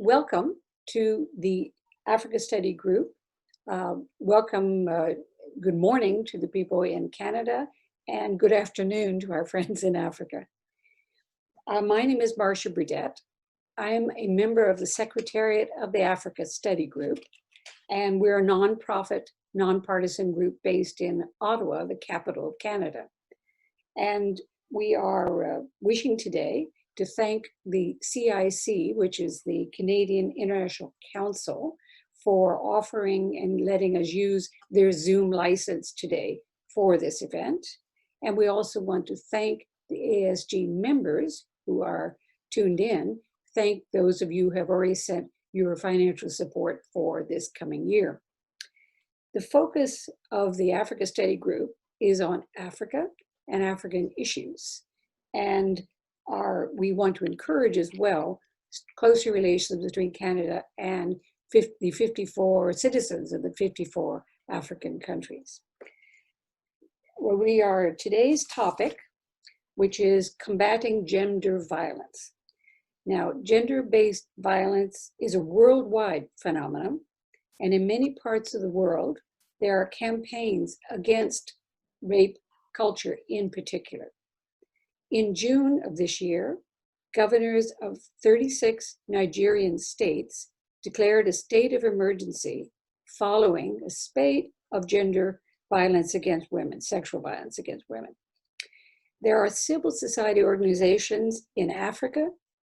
welcome to the Africa Study Group. Welcome, good morning to the people in Canada, and good afternoon to our friends in Africa. My name is Marcia Burdett. I am a member of the Secretariat of the Africa Study Group, and we're a nonprofit, nonpartisan group based in Ottawa, the capital of Canada. And we are wishing today to thank the CIC, which is the Canadian International Council, for offering and letting us use their Zoom license today for this event. And we also want to thank the ASG members who are tuned in. Thank those of you who have already sent your financial support for this coming year. The focus of the Africa Study Group is on Africa and African issues. And we want to encourage as well closer relations between Canada and the 54 citizens of the 54 African countries. Well, we are today's topic, which is combating gender violence. Now, gender-based violence is a worldwide phenomenon, and in many parts of the world, there are campaigns against rape culture in particular. In June of this year, governors of 36 Nigerian states declared a state of emergency following a spate of gender violence against women, sexual violence against women. There are civil society organizations in Africa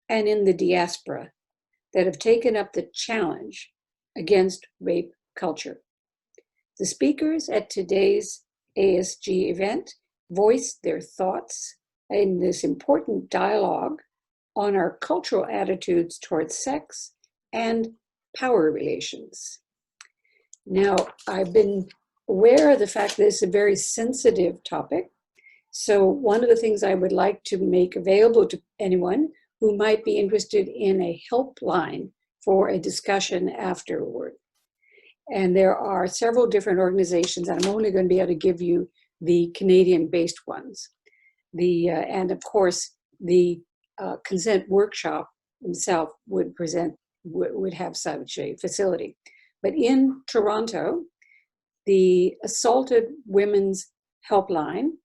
and in the diaspora that have taken up the challenge against rape culture. The speakers at today's ASG event voiced their thoughts in this important dialogue on our cultural attitudes towards sex and power relations. Now, I've been aware of the fact that it's a very sensitive topic. So one of the things I would like to make available to anyone who might be interested in a helpline for a discussion afterward. And there are several different organizations, and I'm only going to be able to give you the Canadian-based ones. And of course, the consent workshop himself would have such a facility. But in Toronto, the Assaulted Women's Helpline,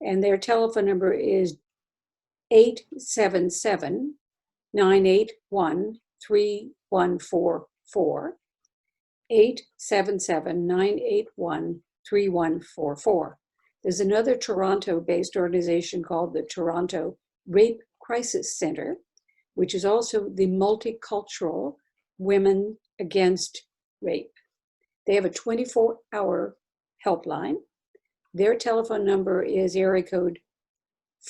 and their telephone number is 877-981-3144, 877-981-3144. There's another Toronto-based organization called the Toronto Rape Crisis Center, which is also the Multicultural Women Against Rape. They have a 24-hour helpline. Their telephone number is area code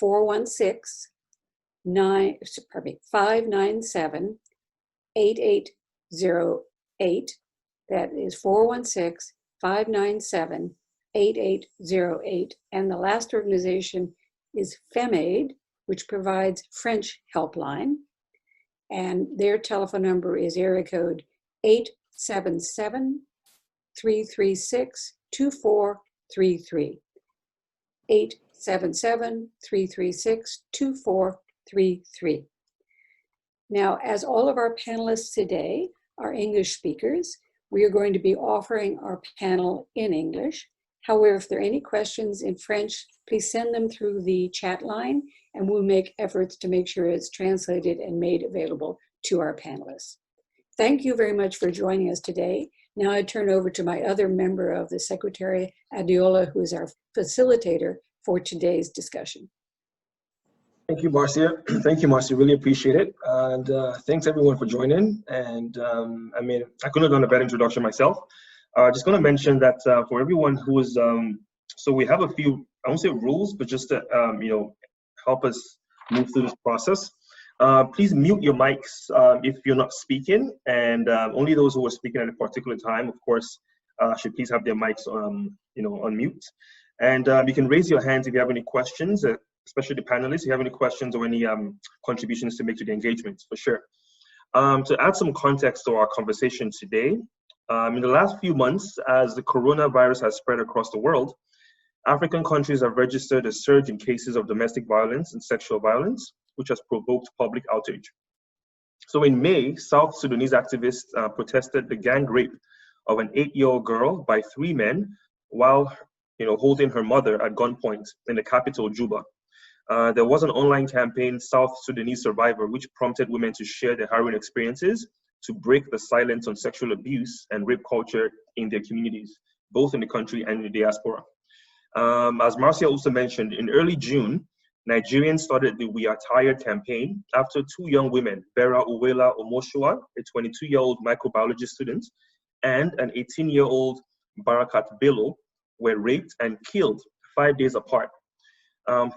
597-8808. That is 416-597-8808. And the last organization is FemAid, which provides French helpline. And their telephone number is area code 877-336-2433. 877-336-2433. Now, as all of our panelists today are English speakers, we are going to be offering our panel in English. However, if there are any questions in French, please send them through the chat line, and we'll make efforts to make sure it's translated and made available to our panelists. Thank you very much for joining us today. Now I turn over to my other member of the Secretary, Adiola, who is our facilitator for today's discussion. Thank you, Marcia. Thank you, Marcia. Really appreciate it. And thanks everyone for joining. And I mean, I couldn't have done a better introduction myself. Just going to mention that for everyone who is, so we have a few, I won't say rules, but just to, help us move through this process. Please mute your mics if you're not speaking, and only those who are speaking at a particular time, of course, should please have their mics on mute. And you can raise your hands if you have any questions, especially the panelists, if you have any questions or any contributions to make to the engagement, for sure. To add some context to our conversation today, in the last few months, as the coronavirus has spread across the world, African countries have registered a surge in cases of domestic violence and sexual violence, which has provoked public outrage. So in May, South Sudanese activists protested the gang rape of an 8-year-old girl by 3 men while holding her mother at gunpoint in the capital, Juba. There was an online campaign, South Sudanese Survivor, which prompted women to share their harrowing experiences to break the silence on sexual abuse and rape culture in their communities, both in the country and in the diaspora. As Marcia also mentioned, in early June, Nigerians started the We Are Tired campaign after 2 young women, Vera Uwela Omoshua, a 22-year-old microbiology student, and an 18-year-old Barakat Bello, were raped and killed 5 days apart.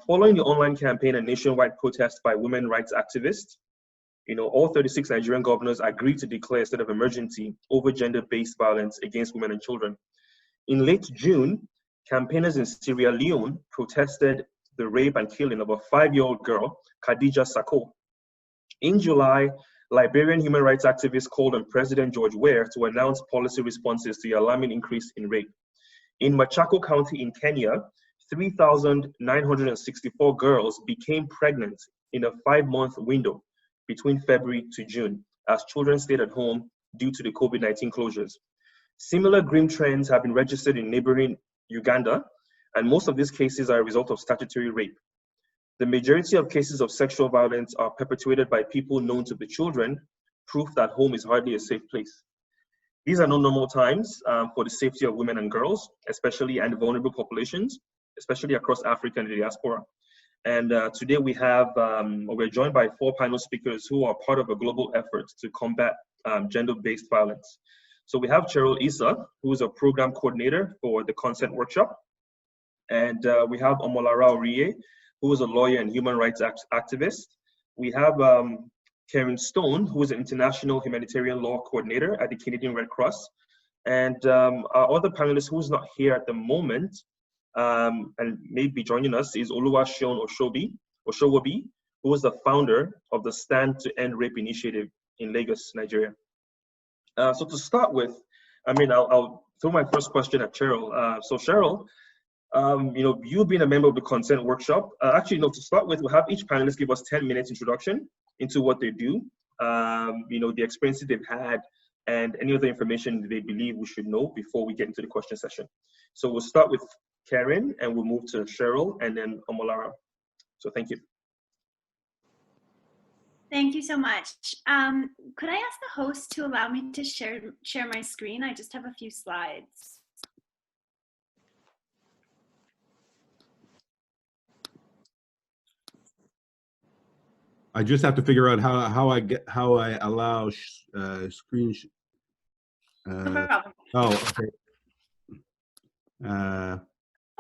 Following the online campaign and nationwide protests by women rights activists, all 36 Nigerian governors agreed to declare a state of emergency over gender-based violence against women and children. In late June, campaigners in Sierra Leone protested the rape and killing of a 5-year-old girl, Khadija Sako. In July, Liberian human rights activists called on President George Weah to announce policy responses to the alarming increase in rape. In Machako County in Kenya, 3,964 girls became pregnant in a 5-month window between February to June as children stayed at home due to the COVID-19 closures. Similar grim trends have been registered in neighboring Uganda, and most of these cases are a result of statutory rape. The majority of cases of sexual violence are perpetuated by people known to the children, proof that home is hardly a safe place. These are no normal times for the safety of women and girls, especially and vulnerable populations, especially across Africa and the diaspora. And today we're joined by 4 panel speakers who are part of a global effort to combat gender-based violence. So we have Cheryl Issa, who is a program coordinator for the consent workshop. And we have Omolara Oriye, who is a lawyer and human rights activist. We have Karen Stone, who is an international humanitarian law coordinator at the Canadian Red Cross. And our other panelist who's not here at the moment and may be joining us is Oluwaseun Oshowobi, who is the founder of the Stand to End Rape Initiative in Lagos, Nigeria. So to start with, I'll throw my first question at Cheryl. So Cheryl, you being a member of the consent workshop, to start with, we'll have each panelist give us 10 minutes introduction into what they do, the experiences they've had, and any other information they believe we should know before we get into the question session. So we'll start with Karen, and we'll move to Cheryl, and then Omolara. So thank you. Thank you so much. Could I ask the host to allow me to share my screen? I just have a few slides. I just have to figure out how I allow screen. No problem. Oh, okay.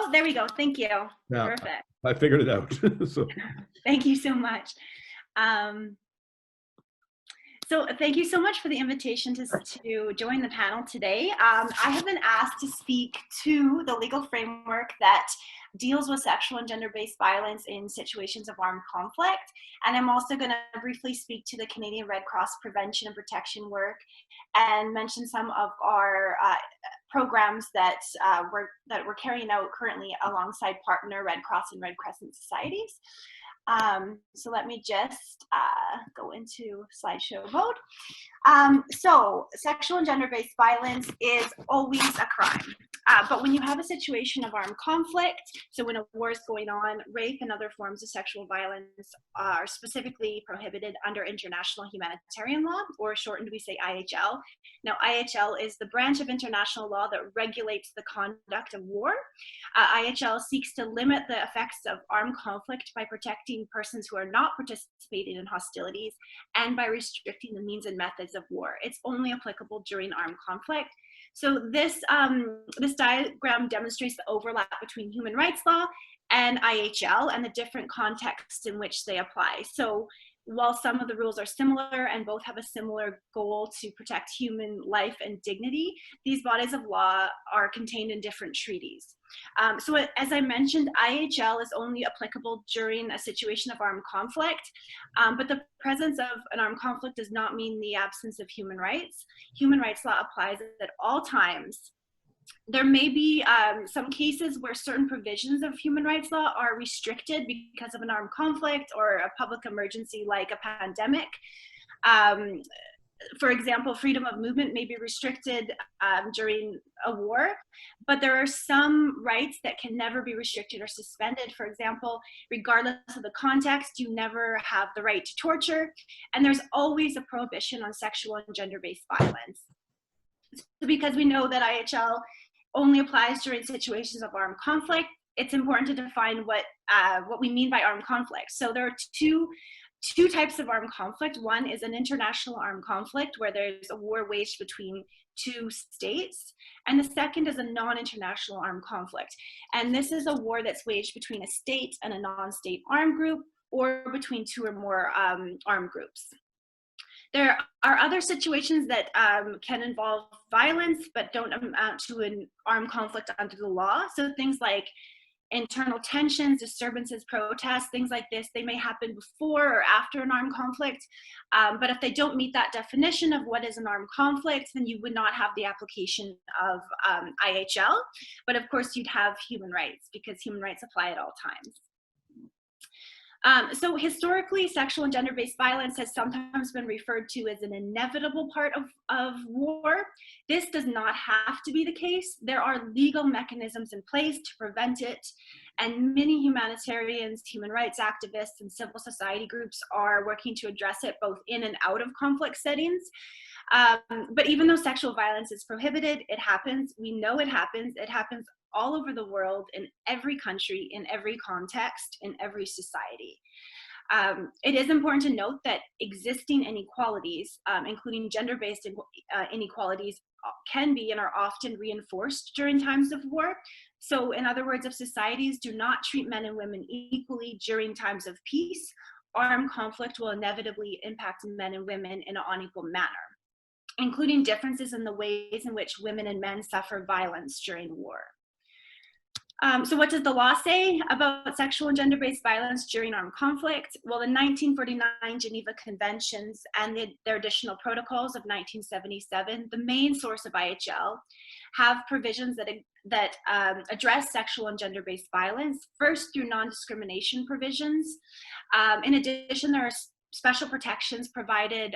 Oh, there we go. Thank you. Yeah, perfect. I figured it out. So. Thank you so much. So thank you so much for the invitation to join the panel today. I have been asked to speak to the legal framework that deals with sexual and gender-based violence in situations of armed conflict. And I'm also going to briefly speak to the Canadian Red Cross prevention and protection work and mention some of our programs that we're carrying out currently alongside partner Red Cross and Red Crescent societies. So let me just go into slideshow mode. So sexual and gender-based violence is always a crime. But when you have a situation of armed conflict, so when a war is going on, rape and other forms of sexual violence are specifically prohibited under international humanitarian law, or shortened we say IHL. Now IHL is the branch of international law that regulates the conduct of war. IHL seeks to limit the effects of armed conflict by protecting persons who are not participating in hostilities and by restricting the means and methods of war. It's only applicable during armed conflict. So this diagram demonstrates the overlap between human rights law and IHL and the different contexts in which they apply. So while some of the rules are similar and both have a similar goal to protect human life and dignity, these bodies of law are contained in different treaties. So as I mentioned, IHL is only applicable during a situation of armed conflict, but the presence of an armed conflict does not mean the absence of human rights. Human rights law applies at all times. There may be some cases where certain provisions of human rights law are restricted because of an armed conflict or a public emergency like a pandemic. For example, freedom of movement may be restricted during a war, but there are some rights that can never be restricted or suspended. For example, regardless of the context, you never have the right to torture, and there's always a prohibition on sexual and gender-based violence. So because we know that IHL only applies during situations of armed conflict, it's important to define what we mean by armed conflict. So there are two types of armed conflict. One is an international armed conflict where there's a war waged between two states, and the second is a non-international armed conflict. And this is a war that's waged between a state and a non-state armed group, or between two or more armed groups. There are other situations that can involve violence but don't amount to an armed conflict under the law. So things like internal tensions, disturbances, protests, things like this, they may happen before or after an armed conflict. But if they don't meet that definition of what is an armed conflict, then you would not have the application of IHL. But of course, you'd have human rights, because human rights apply at all times. So historically, sexual and gender-based violence has sometimes been referred to as an inevitable part of war. This does not have to be the case. There are legal mechanisms in place to prevent it, and many humanitarians, human rights activists, and civil society groups are working to address it both in and out of conflict settings. But even though sexual violence is prohibited, it happens. We know it happens. It happens all over the world, in every country, in every context, in every society. It is important to note that existing inequalities, including gender-based inequalities, can be and are often reinforced during times of war. So in other words, if societies do not treat men and women equally during times of peace, armed conflict will inevitably impact men and women in an unequal manner, including differences in the ways in which women and men suffer violence during war. So what does the law say about sexual and gender-based violence during armed conflict? Well, the 1949 Geneva Conventions and their additional protocols of 1977, the main source of IHL, have provisions that address sexual and gender-based violence, first through non-discrimination provisions. In addition, there are special protections provided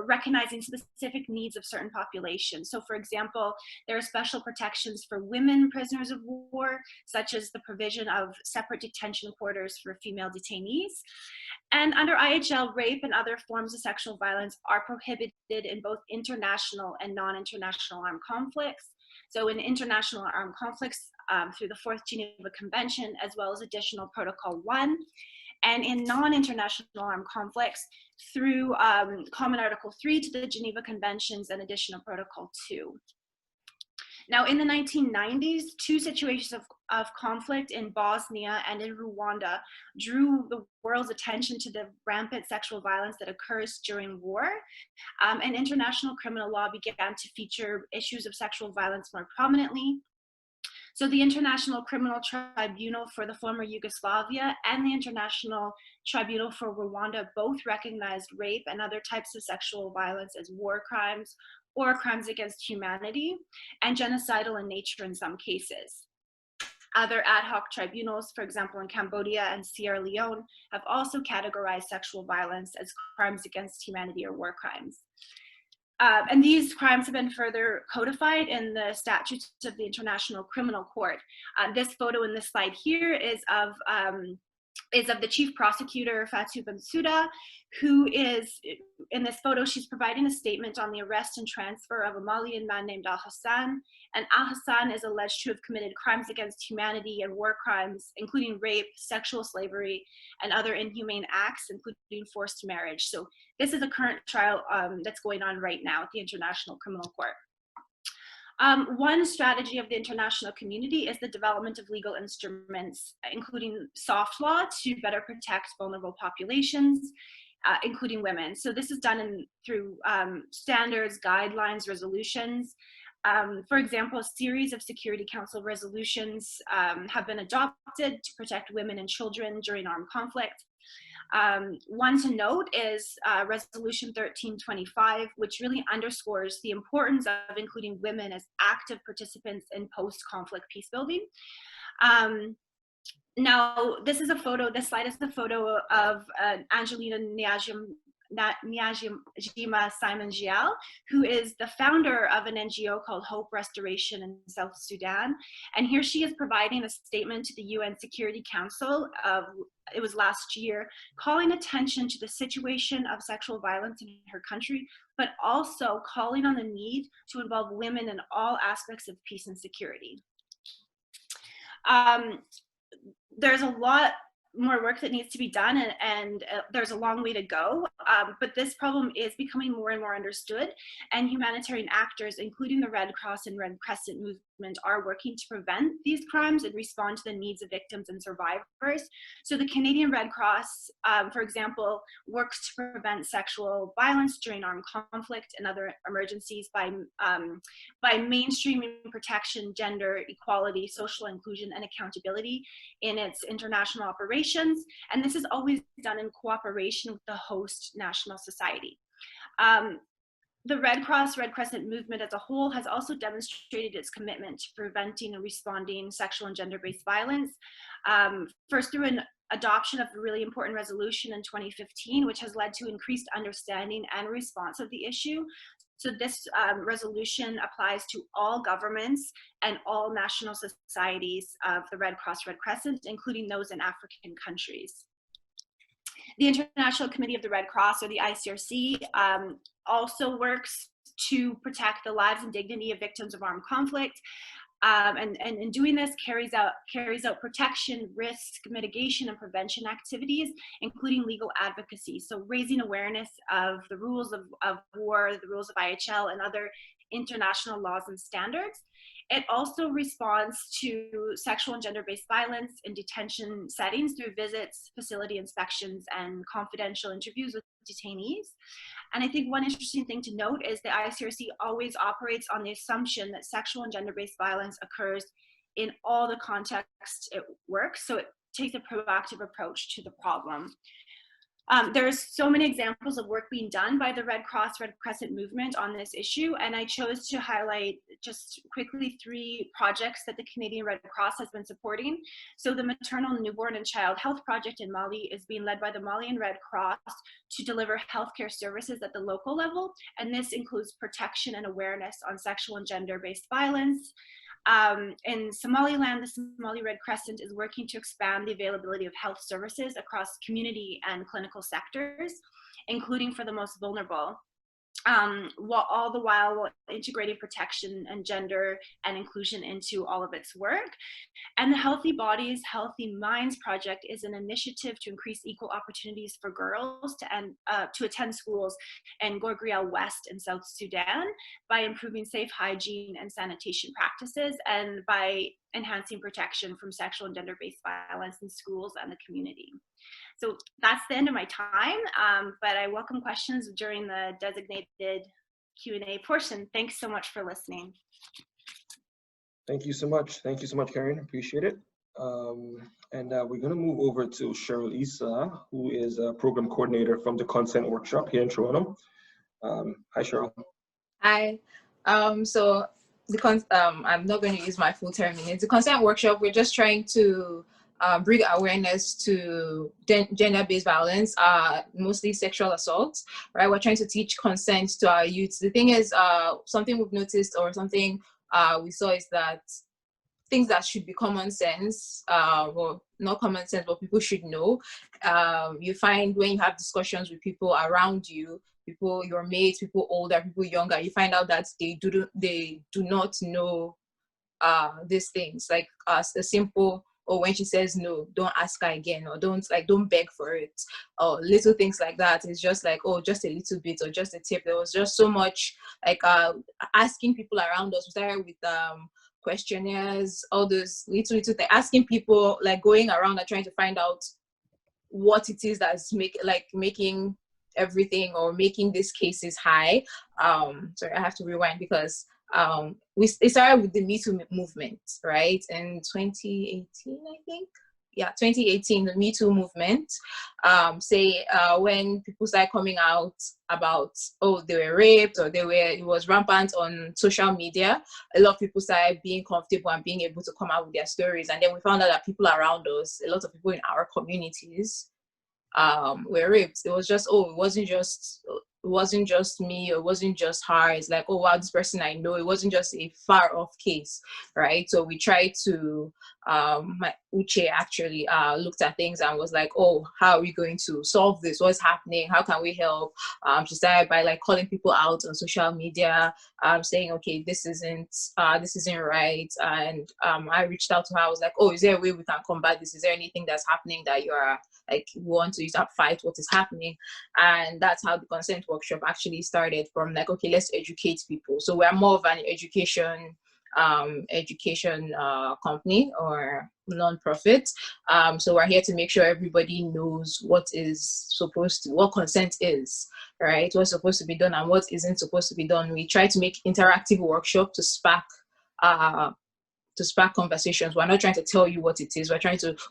recognizing specific needs of certain populations. So for example, there are special protections for women prisoners of war, such as the provision of separate detention quarters for female detainees. And under IHL, rape and other forms of sexual violence are prohibited in both international and non-international armed conflicts. So in international armed conflicts, through the 4th Geneva Convention, as well as additional Protocol 1, and in non-international armed conflicts through Common Article 3 to the Geneva Conventions and additional Protocol 2. Now, in the 1990s, two situations of conflict in Bosnia and in Rwanda drew the world's attention to the rampant sexual violence that occurs during war, and international criminal law began to feature issues of sexual violence more prominently. So the International Criminal Tribunal for the former Yugoslavia and the International Tribunal for Rwanda both recognized rape and other types of sexual violence as war crimes or crimes against humanity, and genocidal in nature in some cases. Other ad hoc tribunals, for example in Cambodia and Sierra Leone, have also categorized sexual violence as crimes against humanity or war crimes. And these crimes have been further codified in the statutes of the International Criminal Court. This photo in this slide here is of the chief prosecutor, Fatou Bensouda, who is, in this photo, she's providing a statement on the arrest and transfer of a Malian man named Al-Hassan. And Al-Hassan is alleged to have committed crimes against humanity and war crimes, including rape, sexual slavery, and other inhumane acts, including forced marriage. So this is a current trial that's going on right now at the International Criminal Court. One strategy of the international community is the development of legal instruments, including soft law, to better protect vulnerable populations, including women. So this is done through standards, guidelines, resolutions. For example, a series of Security Council resolutions have been adopted to protect women and children during armed conflict. One to note is Resolution 1325, which really underscores the importance of including women as active participants in post-conflict peacebuilding. Now, this is a photo, this slide is the photo of Angelina Niajim Nyajima Simon Gial, who is the founder of an NGO called Hope Restoration in South Sudan. And here she is providing a statement to the UN Security Council, it was last year, calling attention to the situation of sexual violence in her country, but also calling on the need to involve women in all aspects of peace and security. There's a lot more work that needs to be done, and there's a long way to go, but this problem is becoming more and more understood, and humanitarian actors, including the Red Cross and Red Crescent movement, are working to prevent these crimes and respond to the needs of victims and survivors. So the Canadian Red Cross, for example, works to prevent sexual violence during armed conflict and other emergencies by mainstreaming protection, gender equality, social inclusion, and accountability in its international operations. And this is always done in cooperation with the host national society. The Red Cross, Red Crescent movement as a whole has also demonstrated its commitment to preventing and responding sexual and gender-based violence, first through an adoption of a really important resolution in 2015, which has led to increased understanding and response of the issue. So this resolution applies to all governments and all national societies of the Red Cross, Red Crescent, including those in African countries. The International Committee of the Red Cross, or the ICRC, also works to protect the lives and dignity of victims of armed conflict. And in doing this, carries out protection, risk mitigation, and prevention activities, including legal advocacy. So raising awareness of the rules of war, the rules of IHL, and other international laws and standards. It also responds to sexual and gender-based violence in detention settings through visits, facility inspections, and confidential interviews with detainees. And I think one interesting thing to note is the ICRC always operates on the assumption that sexual and gender-based violence occurs in all the contexts it works, so it takes a proactive approach to the problem. There's so many examples of work being done by the Red Cross, Red Crescent movement on this issue, and I chose to highlight just quickly 3 projects that the Canadian Red Cross has been supporting. So the Maternal, Newborn, and Child Health Project in Mali is being led by the Malian Red Cross to deliver healthcare services at the local level, and this includes protection and awareness on sexual and gender-based violence. In Somaliland, the Somali Red Crescent is working to expand the availability of health services across community and clinical sectors, including for the most vulnerable, all the while integrating protection and gender and inclusion into all of its work. And the Healthy Bodies, Healthy Minds project is an initiative to increase equal opportunities for girls to attend schools in Gorgrial West in South Sudan by improving safe hygiene and sanitation practices and by enhancing protection from sexual and gender-based violence in schools and the community. So that's the end of my time, but I welcome questions during the designated Q&A portion. Thanks so much for listening. Thank you so much. Thank you so much, Karen. Appreciate it. And we're going to move over to Cheryl Issa, who is a program coordinator from the Consent Workshop here in Toronto. Hi, Cheryl. Hi. So I'm not going to use my full 10 minutes. The Consent Workshop, we're just trying to bring awareness to gender-based violence, mostly sexual assault, right? We're trying to teach consent to our youth. The thing is, something we've noticed or something we saw is that things that should be common sense, well, not common sense, but people should know. You find when you have discussions with people around you, people, your mates, people older, people younger, you find out that they do not know these things, like a simple, or when she says no, don't ask her again, or don't beg for it, or little things like that. It's just like, oh, just a little bit, or just a tip. There was just so much like asking people around us. We started with questionnaires, all those little things, asking people, like going around and trying to find out what it is that's making everything or making these cases high. Sorry, I have to rewind because it started with the Me Too movement, right? In 2018, I think. Yeah, 2018, the Me Too movement. When people started coming out about, oh, they were raped, or it was rampant on social media, a lot of people started being comfortable and being able to come out with their stories. And then we found out that people around us, a lot of people in our communities, were raped. It was just, oh, it wasn't just me, or it wasn't just her. It's like, oh wow, this person I know. It wasn't just a far off case, right? So we tried to my Uche actually looked at things and was like, oh, how are we going to solve this? What's happening? How can we help? She started by like calling people out on social media, saying, okay, this isn't right. And I reached out to her. I was like, oh, is there a way we can combat this? Is there anything that's happening that you are like, you want to use that fight what is happening? And that's how the consent workshop actually started, from like, okay, let's educate people. So we're more of an education company or non-profit. So we're here to make sure everybody knows what consent is, right? What's supposed to be done and what isn't supposed to be done. We try to make interactive workshop to spark conversations. We're not trying to tell you what it is.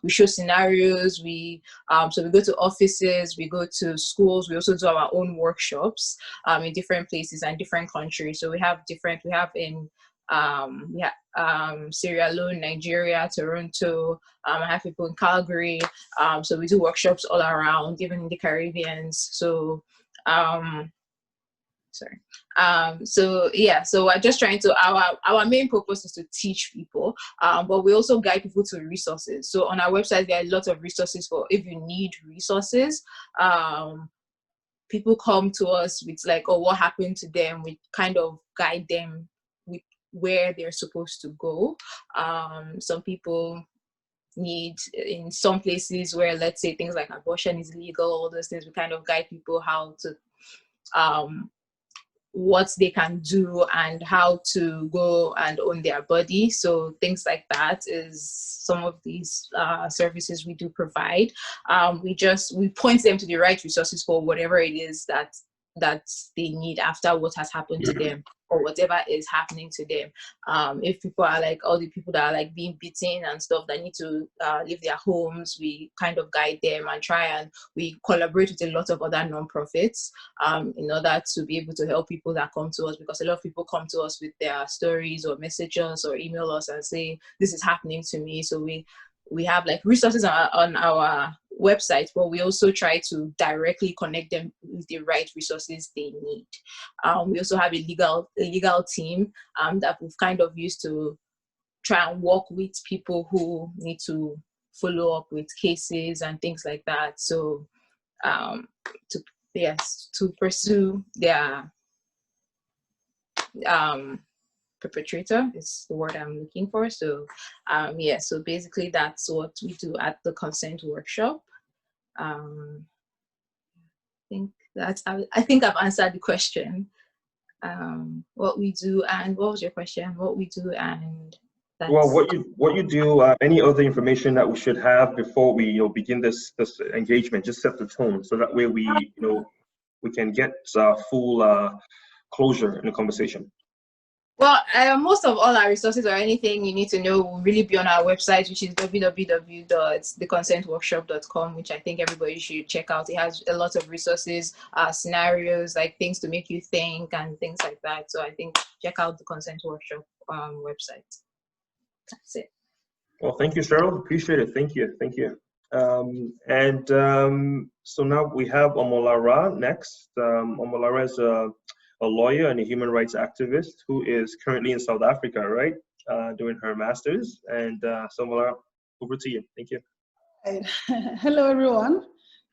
We show scenarios. So we go to offices, we go to schools. We also do our own workshops in different places and different countries. So we have in Sierra Leone, Nigeria, Toronto. I have people in Calgary. So we do workshops all around, even in the Caribbean. So so we're just trying to, our main purpose is to teach people, but we also guide people to resources. So on our website, there are a lot of resources for if you need resources. People come to us with like, oh, what happened to them? We kind of guide them with where they're supposed to go. Some people need, in some places where, let's say, things like abortion is legal, all those things, we kind of guide people how to what they can do and how to go and own their body. So things like that is some of these services we do provide. We point them to the right resources for whatever it is that they need after what has happened to them, or whatever is happening to them. If people are like, all the people that are like being beaten and stuff that need to leave their homes, we kind of guide them and we collaborate with a lot of other non-profits in order to be able to help people that come to us, because a lot of people come to us with their stories or messages or email us and say, this is happening to me. So we have like resources on our website, but we also try to directly connect them with the right resources they need. We also have a legal team that we've kind of used to try and work with people who need to follow up with cases and things like that. So to pursue their perpetrator is the word I'm looking for. So so basically that's what we do at the consent workshop. I think I've answered the question. What we do, and what was your question? What we do, and that's... Well, what you do, any other information that we should have before we begin this engagement, just set the tone, so that way we can get full closure in the conversation. Well, most of all our resources or anything you need to know will really be on our website, which is www.theconsentworkshop.com, which I think everybody should check out. It has a lot of resources, scenarios, like things to make you think and things like that. So I think check out the Consent Workshop website. That's it. Well, thank you, Cheryl. Appreciate it. Thank you. So now we have Omolara next. Omolara is a lawyer and a human rights activist who is currently in South Africa, right? Doing her master's. And so Omolara, over to you. Thank you. Hello, everyone.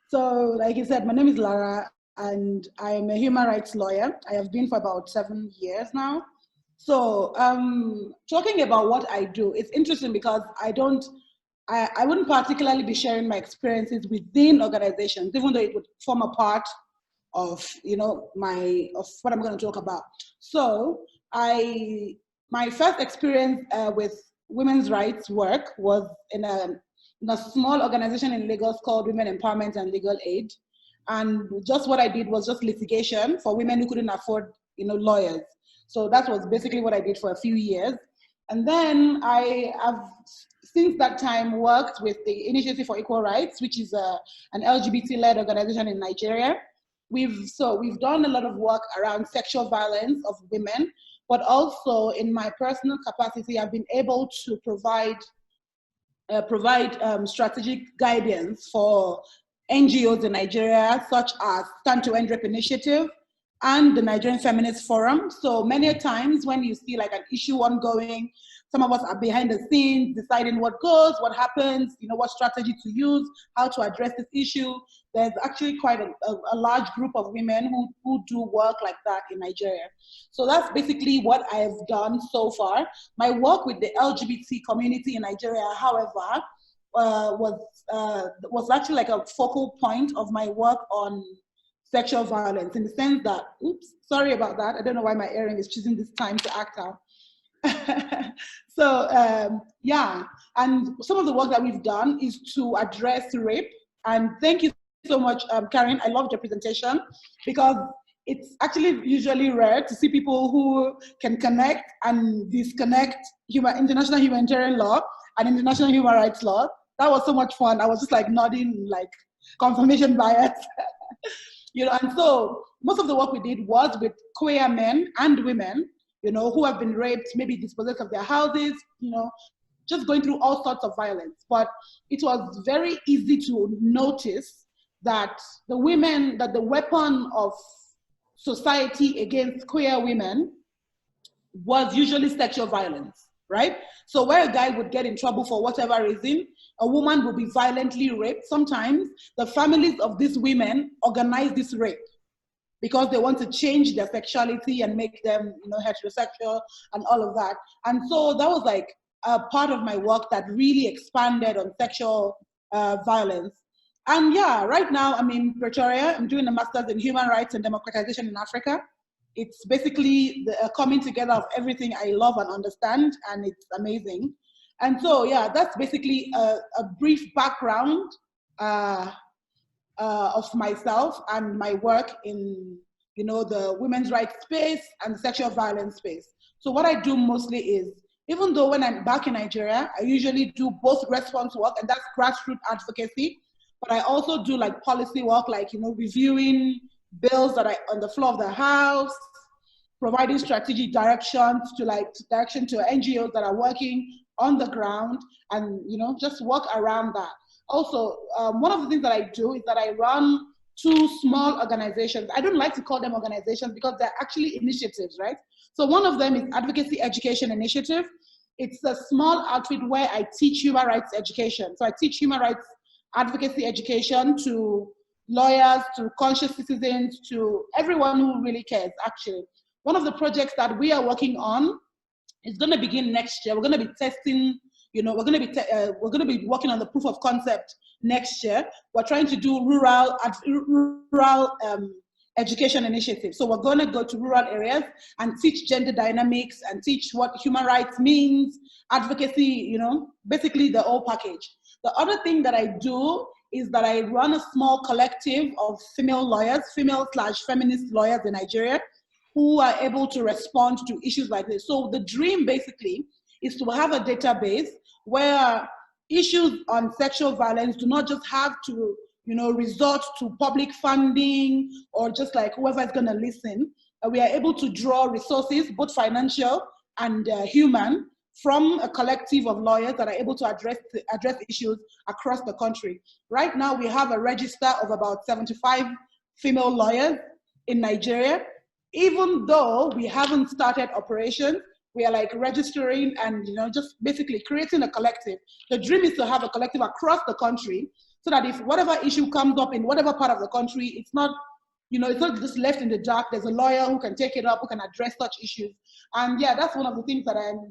So like you said, my name is Lara, and I'm a human rights lawyer. I have been for about 7 years now. So talking about what I do, it's interesting because I wouldn't particularly be sharing my experiences within organizations, even though it would form a part of what I'm going to talk about. So my first experience with women's rights work was in a small organization in Lagos called Women Empowerment and Legal Aid. And just what I did was just litigation for women who couldn't afford lawyers. So that was basically what I did for a few years. And then I have since that time worked with the Initiative for Equal Rights, which is an LGBT-led organization in Nigeria. We've done a lot of work around sexual violence of women, but also in my personal capacity, I've been able to provide strategic guidance for NGOs in Nigeria, such as Stand to End Rape Initiative and the Nigerian Feminist Forum. So many times when you see like an issue ongoing, some of us are behind the scenes deciding what goes, what happens, you know, what strategy to use, how to address this issue. There's actually quite a large group of women who do work like that in Nigeria. So that's basically what I've done so far. My work with the LGBT community in Nigeria, however, was actually like a focal point of my work on sexual violence, in the sense that, oops, sorry about that. I don't know why my earring is choosing this time to act out. So yeah, and some of the work that we've done is to address rape. And thank you so much, Karen. I loved your presentation, because it's actually usually rare to see people who can connect and disconnect international humanitarian law and international human rights law. That was so much fun. I was just like nodding, like confirmation bias. You know, and so most of the work we did was with queer men and women, you know, who have been raped, maybe dispossessed of their houses, you know, just going through all sorts of violence. But it was very easy to notice that the weapon of society against queer women was usually sexual violence, right? So where a guy would get in trouble for whatever reason, a woman will be violently raped. Sometimes the families of these women organize this rape because they want to change their sexuality and make them, you know, heterosexual and all of that. And so that was like a part of my work that really expanded on sexual violence. And yeah, right now I'm in Pretoria. I'm doing a master's in human rights and democratization in Africa. It's basically the coming together of everything I love and understand, and it's amazing. And so, yeah, that's basically a brief background of myself and my work in, you know, the women's rights space and sexual violence space. So what I do mostly is, even though when I'm back in Nigeria, I usually do both response work, and that's grassroots advocacy, but I also do like policy work, like, you know, reviewing bills that are on the floor of the House, providing strategic directions to NGOs that are working on the ground, and, you know, just work around that. Also, one of the things that I do is that I run 2 small organizations. I don't like to call them organizations because they're actually initiatives, right? So one of them is Advocacy Education Initiative. It's a small outfit where I teach human rights education. So I teach human rights advocacy education to lawyers, to conscious citizens, to everyone who really cares, actually. One of the projects that we are working on is going to begin next year. We're going to be testing, you know, we're going to be working on the proof of concept next year. We're trying to do rural education initiative. So we're going to go to rural areas and teach gender dynamics and teach what human rights means, advocacy, you know, basically the whole package. The other thing that I do is that I run a small collective of female lawyers, female/feminist lawyers in Nigeria, who are able to respond to issues like this. So the dream basically is to have a database where issues on sexual violence do not just have to, you know, resort to public funding or just like whoever is going to listen. We are able to draw resources, both financial and human, from a collective of lawyers that are able to address issues across the country. Right now, we have a register of about 75 female lawyers in Nigeria. Even though we haven't started operations, we are like registering and, you know, just basically creating a collective. The dream is to have a collective across the country so that if whatever issue comes up in whatever part of the country, it's not, you know, it's not just left in the dark. There's a lawyer who can take it up, who can address such issues. And yeah, that's one of the things that I'm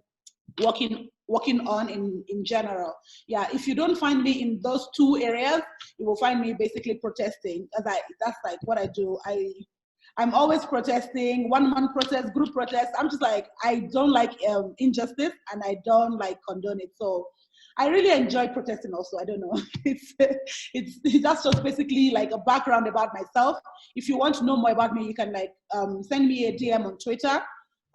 working on in general. Yeah, if you don't find me in those 2 areas, you will find me basically protesting. That's like what I do. I'm always protesting, one-man protest, group protest. I'm just like, I don't like injustice and I don't like condone it. So I really enjoy protesting also. I don't know. That's just basically like a background about myself. If you want to know more about me, you can like send me a DM on Twitter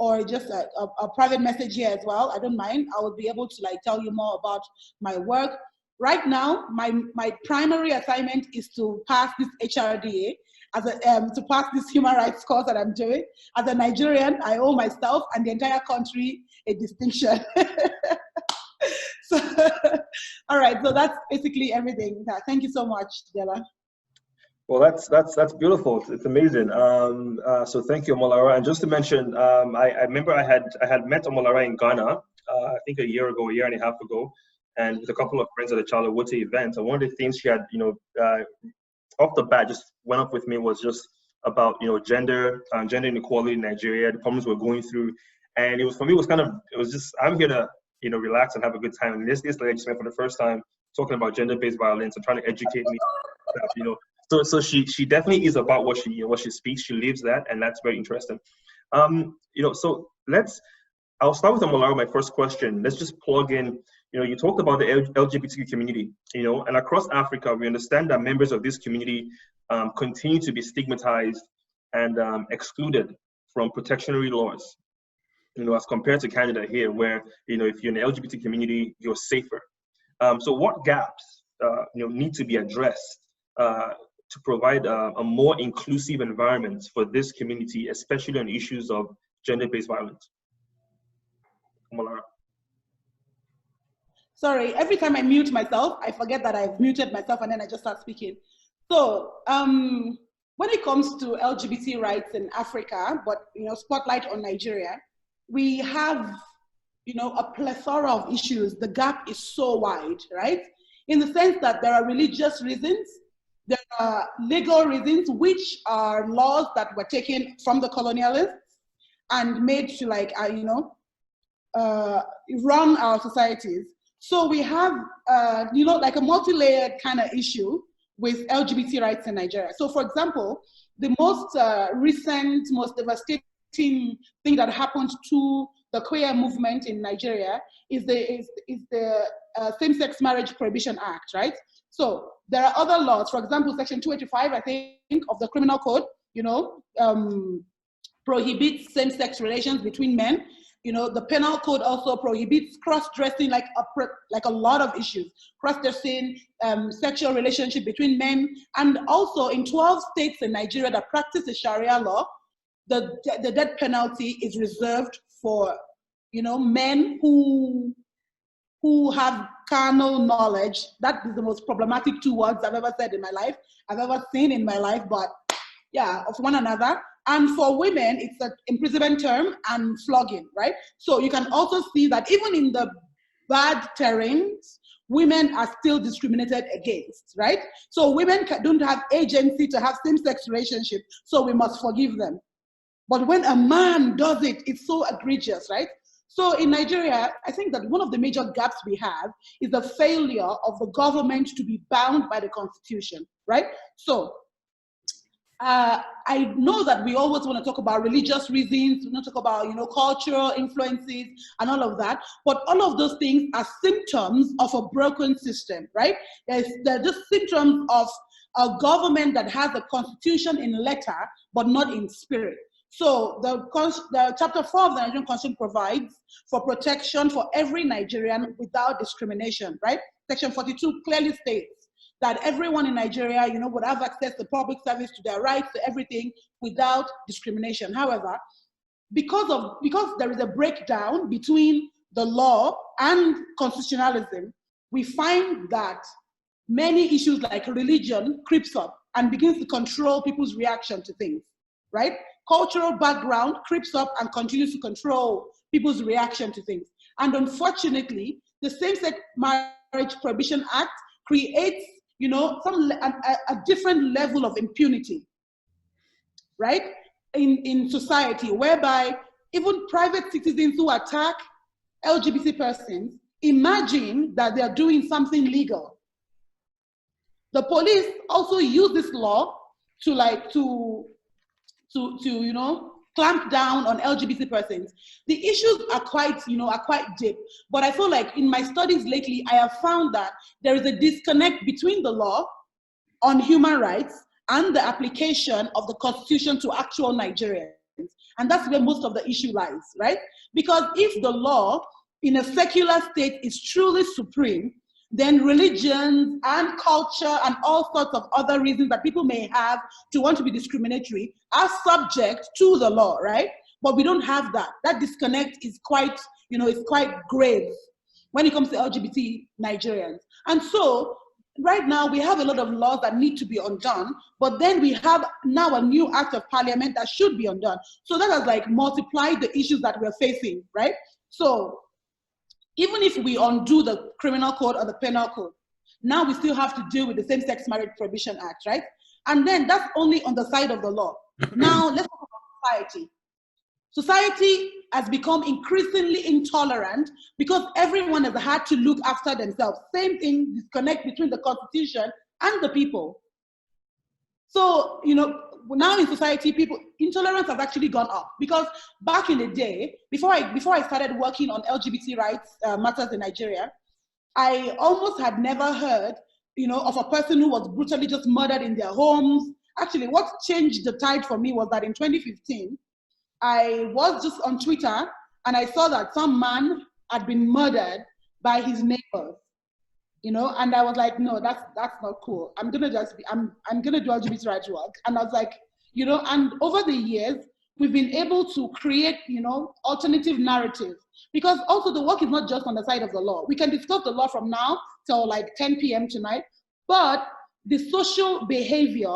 or just a private message here as well. I don't mind. I will be able to like tell you more about my work. Right now, my primary assignment is to pass this HRDA, to pass this human rights course that I'm doing. As a Nigerian, I owe myself and the entire country a distinction. So, all right, so that's basically everything. Thank you so much, Della. Well, that's beautiful. It's amazing. So thank you, Omolara. And just to mention, I remember I had met Omolara in Ghana, I think a year and a half ago, and with a couple of friends at the Charlotte Wote event. And one of the things she had, off the bat, just went up with me was just about gender inequality in Nigeria, the problems we're going through, and it was just I'm here to relax and have a good time. And this lady just met for the first time talking about gender-based violence and trying to educate me. So she definitely is about what she speaks. She lives that, and that's very interesting. So I'll start with Omolara. My first question. Let's just plug in. You talked about the LGBTQ community. And across Africa, we understand that members of this community continue to be stigmatized and excluded from protectionary laws. As compared to Canada here, where if you're in the LGBT community, you're safer. So what gaps need to be addressed to provide a more inclusive environment for this community, especially on issues of gender-based violence? Omolara. Sorry, every time I mute myself, I forget that I've muted myself and then I just start speaking. So when it comes to LGBT rights in Africa, but spotlight on Nigeria, we have a plethora of issues. The gap is so wide, right? In the sense that there are religious reasons, there are legal reasons, which are laws that were taken from the colonialists and made to run our societies. So we have, like a multi-layered kind of issue with LGBT rights in Nigeria. So for example, the most recent, most devastating thing that happened to the queer movement in Nigeria is the Same-Sex Marriage Prohibition Act, right? So there are other laws. For example, Section 285, I think, of the Criminal Code, prohibits same-sex relations between men. The Penal Code also prohibits cross-dressing, like a lot of issues. Cross-dressing, sexual relationship between men, and also in 12 states in Nigeria that practice the Sharia law, the death penalty is reserved for, men who have carnal knowledge. That is the most problematic two words I've ever said in my life, I've ever seen in my life, but yeah, of one another. And for women, it's an imprisonment term and flogging, right? So you can also see that even in the bad terrains, women are still discriminated against, right? So women don't have agency to have same-sex relationships, so we must forgive them. But when a man does it, it's so egregious, right? So in Nigeria, I think that one of the major gaps we have is the failure of the government to be bound by the Constitution, right? So I know that we always want to talk about religious reasons, we want to talk about, cultural influences and all of that, but all of those things are symptoms of a broken system, right? They're just symptoms of a government that has a constitution in letter, but not in spirit. So the Chapter 4 of the Nigerian Constitution provides for protection for every Nigerian without discrimination, right? Section 42 clearly states that everyone in Nigeria, would have access to public service, to their rights, to everything without discrimination. However, because there is a breakdown between the law and constitutionalism, we find that many issues like religion creeps up and begins to control people's reaction to things, right? Cultural background creeps up and continues to control people's reaction to things. And unfortunately, the Same-Sex Marriage Prohibition Act creates a different level of impunity, right? In society, whereby even private citizens who attack LGBT persons imagine that they are doing something legal. The police also use this law to clamp down on LGBT persons. The issues are quite deep, but I feel like in my studies lately, I have found that there is a disconnect between the law on human rights and the application of the Constitution to actual Nigerians. And that's where most of the issue lies, right? Because if the law in a secular state is truly supreme, then religions and culture and all sorts of other reasons that people may have to want to be discriminatory are subject to the law, right? But we don't have that. That disconnect is quite grave when it comes to LGBT Nigerians. And so right now we have a lot of laws that need to be undone, but then we have now a new act of parliament that should be undone. So that has like multiplied the issues that we're facing, right? So even if we undo the criminal code or the penal code, now we still have to deal with the Same-Sex Marriage Prohibition Act, right? And then that's only on the side of the law. Now let's talk about society. Society has become increasingly intolerant because everyone has had to look after themselves. Same thing, disconnect between the Constitution and the people. So, you know, now in society, intolerance has actually gone up, because back in the day, before I started working on LGBT rights matters in Nigeria, I almost had never heard, you know, of a person who was brutally just murdered in their homes. Actually, what changed the tide for me was that in 2015, I was just on Twitter and I saw that some man had been murdered by his neighbors, you know, and I was like, no, that's not cool. I'm gonna do LGBT rights work. And I was like, you know, and over the years, we've been able to create, you know, alternative narratives, because also the work is not just on the side of the law. We can discuss the law from now till like 10 p.m. tonight, but the social behavior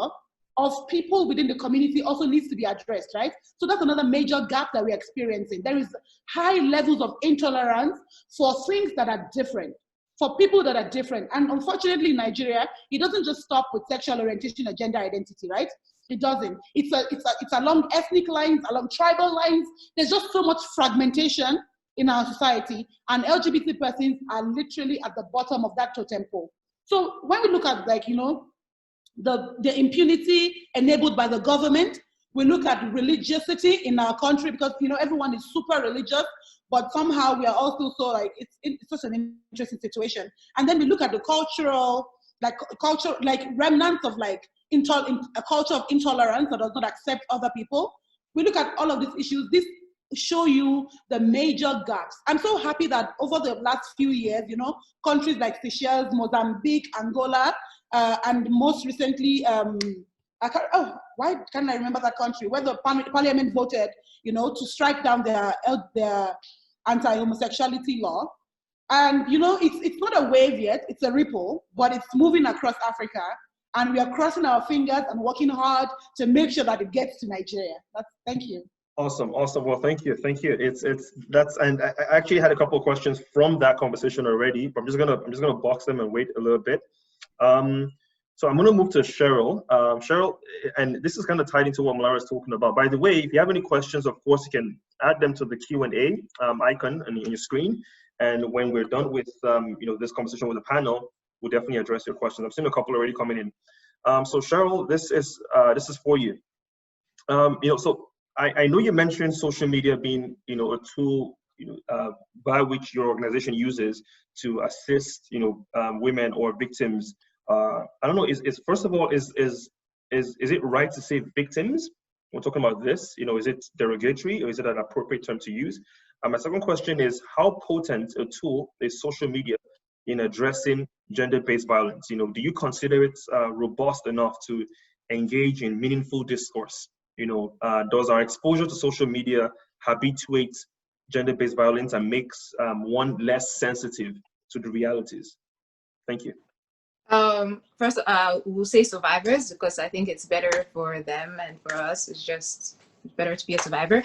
of people within the community also needs to be addressed, right? So that's another major gap that we're experiencing. There is high levels of intolerance for things that are different, for people that are different. And unfortunately in Nigeria, it doesn't just stop with sexual orientation or gender identity, right? It doesn't. It's along ethnic lines, along tribal lines. There's just so much fragmentation in our society, and LGBT persons are literally at the bottom of that totem pole. So when we look at, like, you know, the impunity enabled by the government, we look at religiosity in our country, because, you know, everyone is super religious, but somehow we are also so like, it's such an interesting situation. And then we look at the cultural, like remnants of like a culture of intolerance that does not accept other people. We look at all of these issues. This show you the major gaps. I'm so happy that over the last few years, you know, countries like Seychelles, Mozambique, Angola, and most recently, why can't I remember that country, where the parliament voted, you know, to strike down their anti-homosexuality law. And, you know, it's not a wave yet, it's a ripple, but it's moving across Africa. And we are crossing our fingers and working hard to make sure that it gets to Nigeria. Thank you. Awesome. Well, thank you. And I actually had a couple of questions from that conversation already, but I'm just gonna box them and wait a little bit. So I'm gonna move to Cheryl. Cheryl, and this is kind of tied into what Malara is talking about. By the way, if you have any questions, of course, you can add them to the Q&A icon on your screen. And when we're done with you know, this conversation with the panel, we'll definitely address your questions. I've seen a couple already coming in. So Cheryl, this is for you. You know, so I know you mentioned social media being, you know, a tool, you know, by which your organization uses to assist, you know, women or victims. I don't know. First of all, is it right to say victims? We're talking about this. You know, is it derogatory or is it an appropriate term to use? My second question is, how potent a tool is social media in addressing gender-based violence? You know, do you consider it robust enough to engage in meaningful discourse? You know, does our exposure to social media habituate gender-based violence and makes one less sensitive to the realities? Thank you. First, we'll say survivors, because I think it's better for them and for us. It's just better to be a survivor.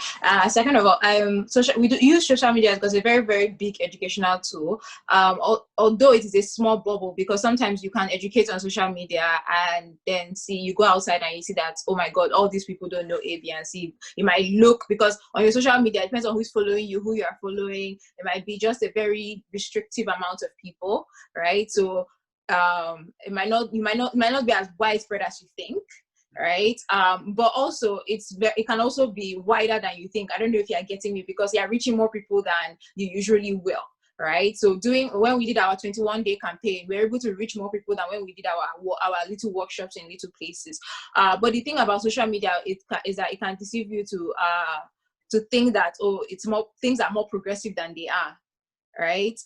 Second of all, we do use social media because it's a very, very big educational tool. Although it is a small bubble, because sometimes you can educate on social media and then you go outside and you see that, oh my God, all these people don't know A, B, and C. It might look, because on your social media, it depends on who's following you, who you are following. It might be just a very restrictive amount of people, right? So it might not be as widespread as you think, right? But also it can also be wider than you think. I don't know if you are getting me, because you are reaching more people than you usually will, right? So when we did our 21-day campaign, we were able to reach more people than when we did our little workshops in little places. But the thing about social media is that it can deceive you to think that, oh, things are more progressive than they are. Right?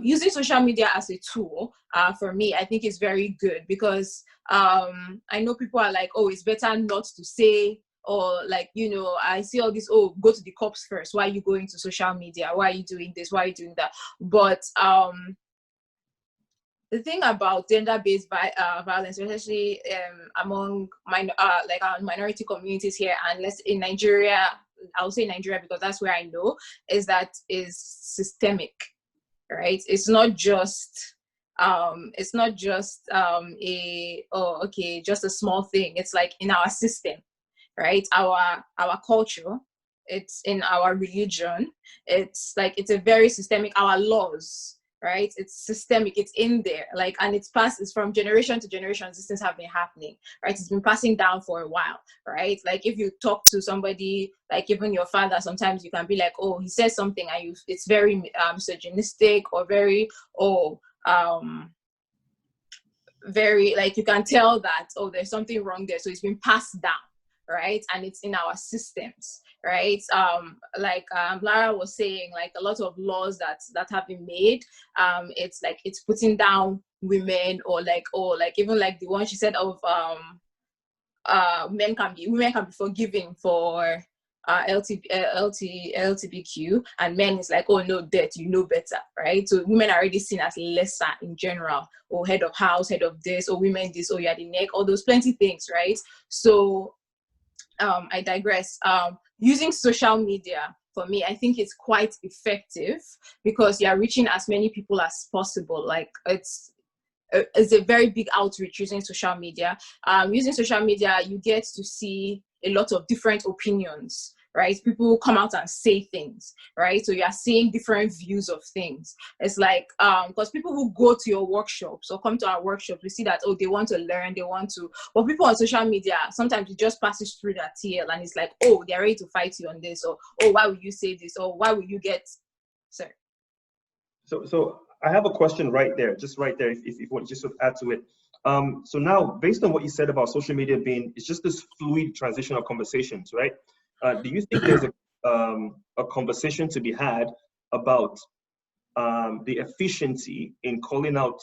Using social media as a tool, for me, I think is very good, because I know people are like, oh, it's better not to say, or like, you know, I see all this, oh, go to the cops first. Why are you going to social media? Why are you doing this? Why are you doing that? But the thing about gender-based violence, especially among our minority communities here, and let's in Nigeria, I'll say Nigeria because that's where I know, is that is systemic, right? It's not just just a small thing. It's like in our system, right? Our culture, it's in our religion. It's like it's a very systemic. Our laws, right? It's systemic. It's in there, like, and it's from generation to generation. These things have been happening, right? It's been passing down for a while, right? Like if you talk to somebody, like even your father, sometimes you can be like, oh, he says something, and it's very misogynistic or very very, like, you can tell that, oh, there's something wrong there. So it's been passed down, right? And it's in our systems, right? Lara was saying, like a lot of laws that have been made, it's like it's putting down women, or even like the one she said of women can be forgiven for LGBTQ, and men is like, oh no, that you know better, right? So women are already seen as lesser in general, or head of house, head of this, or women this, or you're the neck, all those plenty things, right? So I digress. Using social media, for me, I think it's quite effective because you're reaching as many people as possible. Like it's a very big outreach using social media. Using social media, you get to see a lot of different opinions, right? People come out and say things, right? So you are seeing different views of things. It's like, because people who go to your workshops or come to our workshops, we see that, oh, they want to learn, but people on social media, sometimes it just passes through that TL and it's like, oh, they're ready to fight you on this, or, oh, why would you say this? Or why would you get, sorry. So I have a question right there, just right there, if you want to just sort of add to it. So now, based on what you said about social media it's just this fluid transition of conversations, right? Do you think there's a conversation to be had about the efficiency in calling out,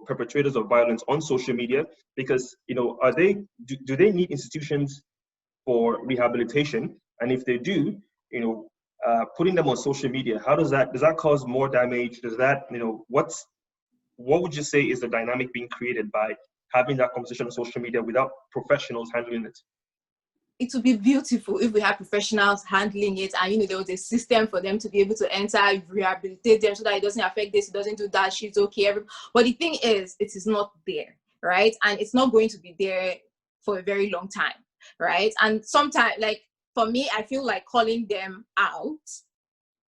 perpetrators of violence on social media? Because, do they need institutions for rehabilitation? And if they do, putting them on social media, does that cause more damage? Does that, what would you say is the dynamic being created by having that conversation on social media without professionals handling it? It would be beautiful if we had professionals handling it, and there was a system for them to be able to enter, rehabilitate them so that it doesn't affect this, it doesn't do that, she's okay. But the thing is, it is not there, right? And it's not going to be there for a very long time, right? And sometimes, like for me, I feel like calling them out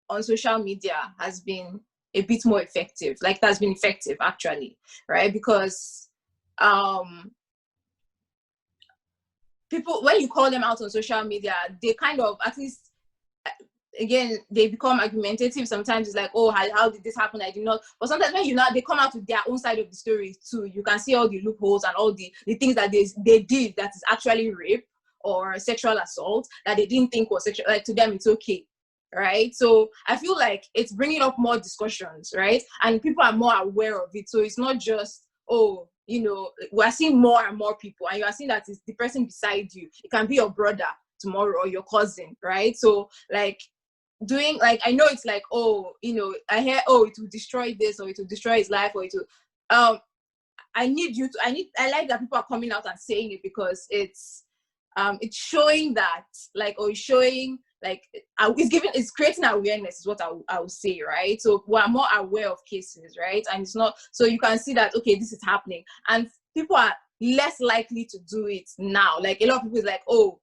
on social media has been a bit more effective. Like that's been effective actually, right? Because people, when you call them out on social media, they kind of, at least, again, they become argumentative. Sometimes it's like, oh, how did this happen? I did not. But sometimes when they come out with their own side of the story too. You can see all the loopholes and all the things that they did that is actually rape or sexual assault that they didn't think was sexual. Like to them, it's okay, right? So I feel like it's bringing up more discussions, right? And people are more aware of it. So it's not just, oh, we're seeing more and more people, and you are seeing that it's the person beside you. It can be your brother tomorrow or your cousin, right? So like doing, like, I know it's like, oh, I hear, oh, it will destroy this, or it will destroy his life, or it will, I like that people are coming out and saying it, because it's showing that, like, or it's showing, like, it's creating awareness is what I would say, right? So we're more aware of cases, right? And it's not, so you can see that, okay, this is happening, and people are less likely to do it now. Like a lot of people is like, oh,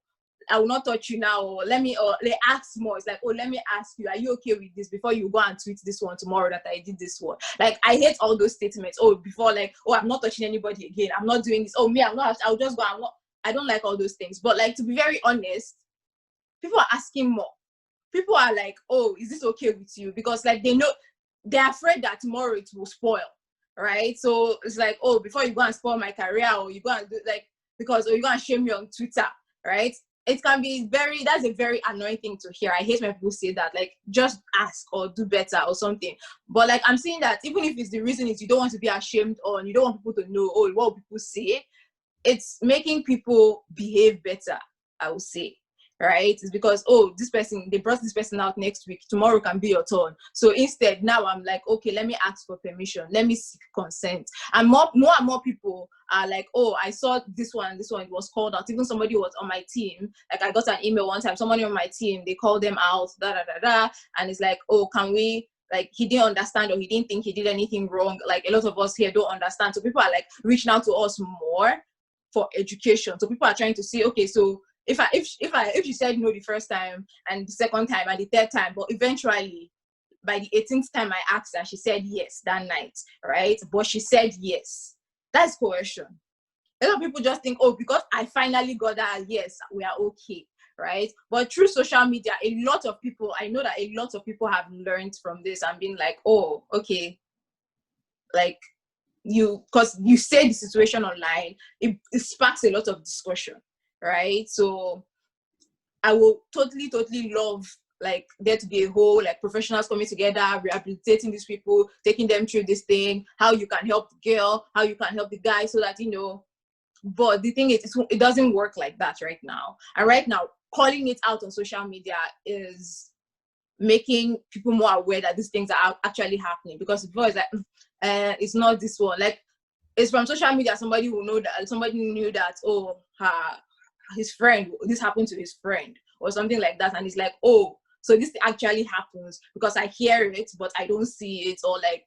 I will not touch you now, or they ask more. It's like, oh, let me ask you, are you okay with this before you go and tweet this one tomorrow that I did this one? Like, I hate all those statements. Oh, before, like, oh, I'm not touching anybody again, I'm not doing this. Oh, me, I'll just go. I don't like all those things. But like, to be very honest, people are asking more. People are like, oh, is this okay with you? Because like they're afraid that tomorrow it will spoil, right? So it's like, oh, before you go and spoil my career, or you go and do or you go and shame me on Twitter, right? It can be that's a very annoying thing to hear. I hate when people say that, like, just ask or do better or something. But like, I'm saying that even if it's the reason is you don't want to be ashamed, or you don't want people to know, oh, what people say, it's making people behave better, I would say. right? It's because, oh, this person, they brought this person out next week, tomorrow can be your turn. So instead, now I'm like, okay, let me ask for permission, let me seek consent. And more and more people are like, oh, I saw this one, it was called out. Even somebody was on my team, like I got an email one time, somebody on my team, they called them out, and it's like, oh, can we, like, he didn't understand, or he didn't think he did anything wrong. Like, a lot of us here don't understand. So people are like reaching out to us more for education. So people are trying to see, okay, so if she said no the first time, and the second time, and the third time, but eventually by the 18th time I asked her, she said yes that night, right? But she said yes. That's coercion. A lot of people just think, oh, because I finally got that yes, we are okay, right? But through social media, I know that a lot of people have learned from this and been like, oh, okay, like, because you say the situation online, it sparks a lot of discussion, right? So I will totally love, like, there to be a whole, like, professionals coming together, rehabilitating these people, taking them through this thing, how you can help the girl, how you can help the guy, so that, but the thing is, it doesn't work like that right now. And right now, calling it out on social media is making people more aware that these things are actually happening. Because before it's like, it's not this one. Like, it's from social media, somebody knew that, oh, his friend, this happened to his friend, or something like that. And it's like, oh, so this actually happens because I hear it, but I don't see it. Or like,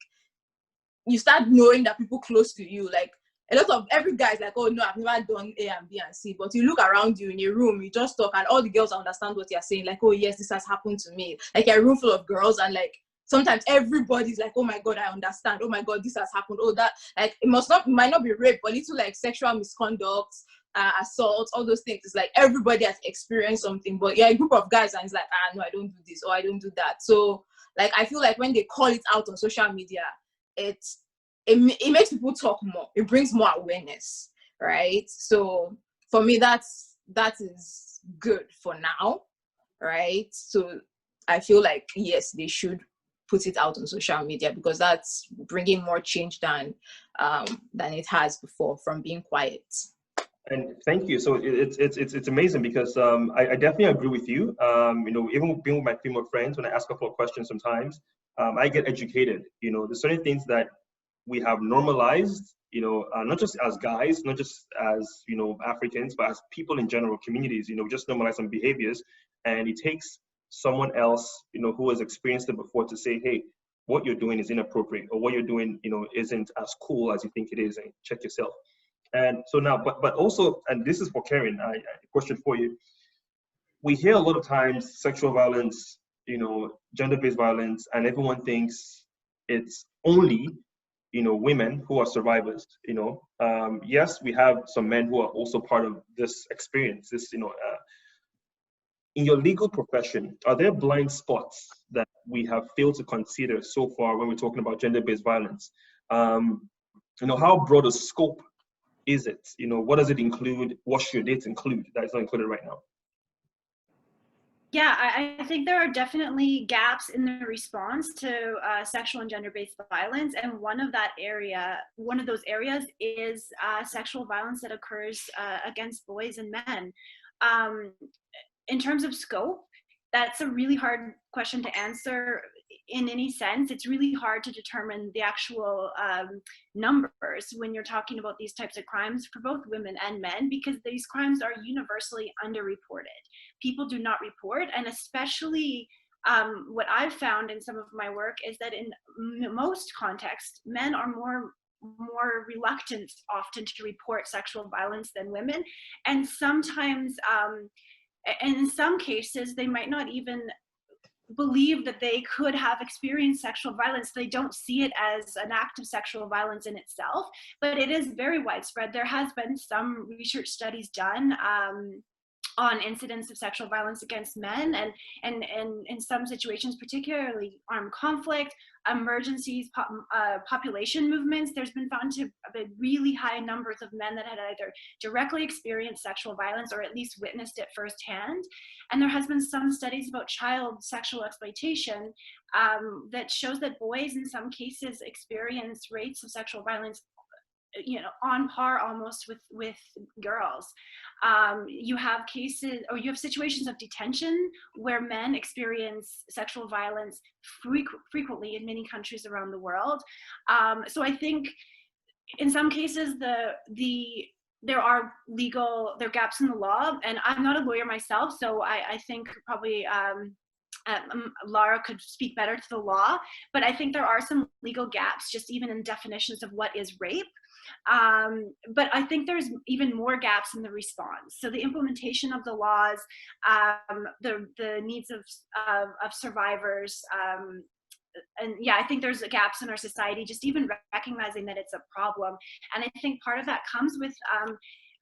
you start knowing that people close to you, like, a lot of every guy is like, oh no, I've never done A and B and C. But you look around you in a room, you just talk, and all the girls understand what you're saying. Like, oh yes, this has happened to me. Like, a room full of girls, and like, sometimes everybody's like, oh my God, I understand. Oh my God, this has happened. Oh, that, like, it might not be rape, but little like sexual misconduct, assault, all those things. It's like everybody has experienced something. But yeah, a group of guys, and it's like, no, I don't do this, or I don't do that. So like, I feel like when they call it out on social media, it makes people talk more. It brings more awareness, right? So for me, that is good for now, right? So I feel like, yes, they should put it out on social media, because that's bringing more change than it has before, from being quiet. And thank you. So it's amazing, because I definitely agree with you. Even being with my female friends, when I ask a couple of questions, sometimes I get educated. There's certain things that we have normalized, not just as guys, not just as, Africans, but as people in general, communities, just normalize some behaviors. And it takes someone else, who has experienced it before, to say, hey, what you're doing is inappropriate, or what you're doing, isn't as cool as you think it is, and check yourself. And so now, but also, and this is for Karen, a question for you. We hear a lot of times sexual violence, gender-based violence, and everyone thinks it's only, women who are survivors. Yes, we have some men who are also part of this experience. In your legal profession, are there blind spots that we have failed to consider so far when we're talking about gender-based violence? How broad a scope is it? What does it include? What should it include that is not included right now? Yeah, I think there are definitely gaps in the response to sexual and gender-based violence, and one of those areas is sexual violence that occurs against boys and men. In terms of scope, that's a really hard question to answer in any sense. It's really hard to determine the actual numbers when you're talking about these types of crimes for both women and men, because these crimes are universally underreported. People do not report, and especially what I've found in some of my work is that in most contexts, men are more reluctant often to report sexual violence than women, and sometimes and in some cases they might not even believe that they could have experienced sexual violence. They don't see it as an act of sexual violence in itself, but it is very widespread. There has been some research studies done on incidents of sexual violence against men, and in some situations, particularly armed conflict, emergencies, population movements, there's been found to be really high numbers of men that had either directly experienced sexual violence or at least witnessed it firsthand. And there has been some studies about child sexual exploitation that shows that boys in some cases experience rates of sexual violence on par almost with girls. You have cases, or you have situations of detention where men experience sexual violence frequently in many countries around the world. So I think in some cases there are gaps in the law, and I'm not a lawyer myself, so I think probably Lara could speak better to the law, but I think there are some legal gaps just even in definitions of what is rape. But I think there's even more gaps in the response. So the implementation of the laws, the needs of survivors, and yeah, I think there's gaps in our society, just even recognizing that it's a problem. And I think part of that comes with,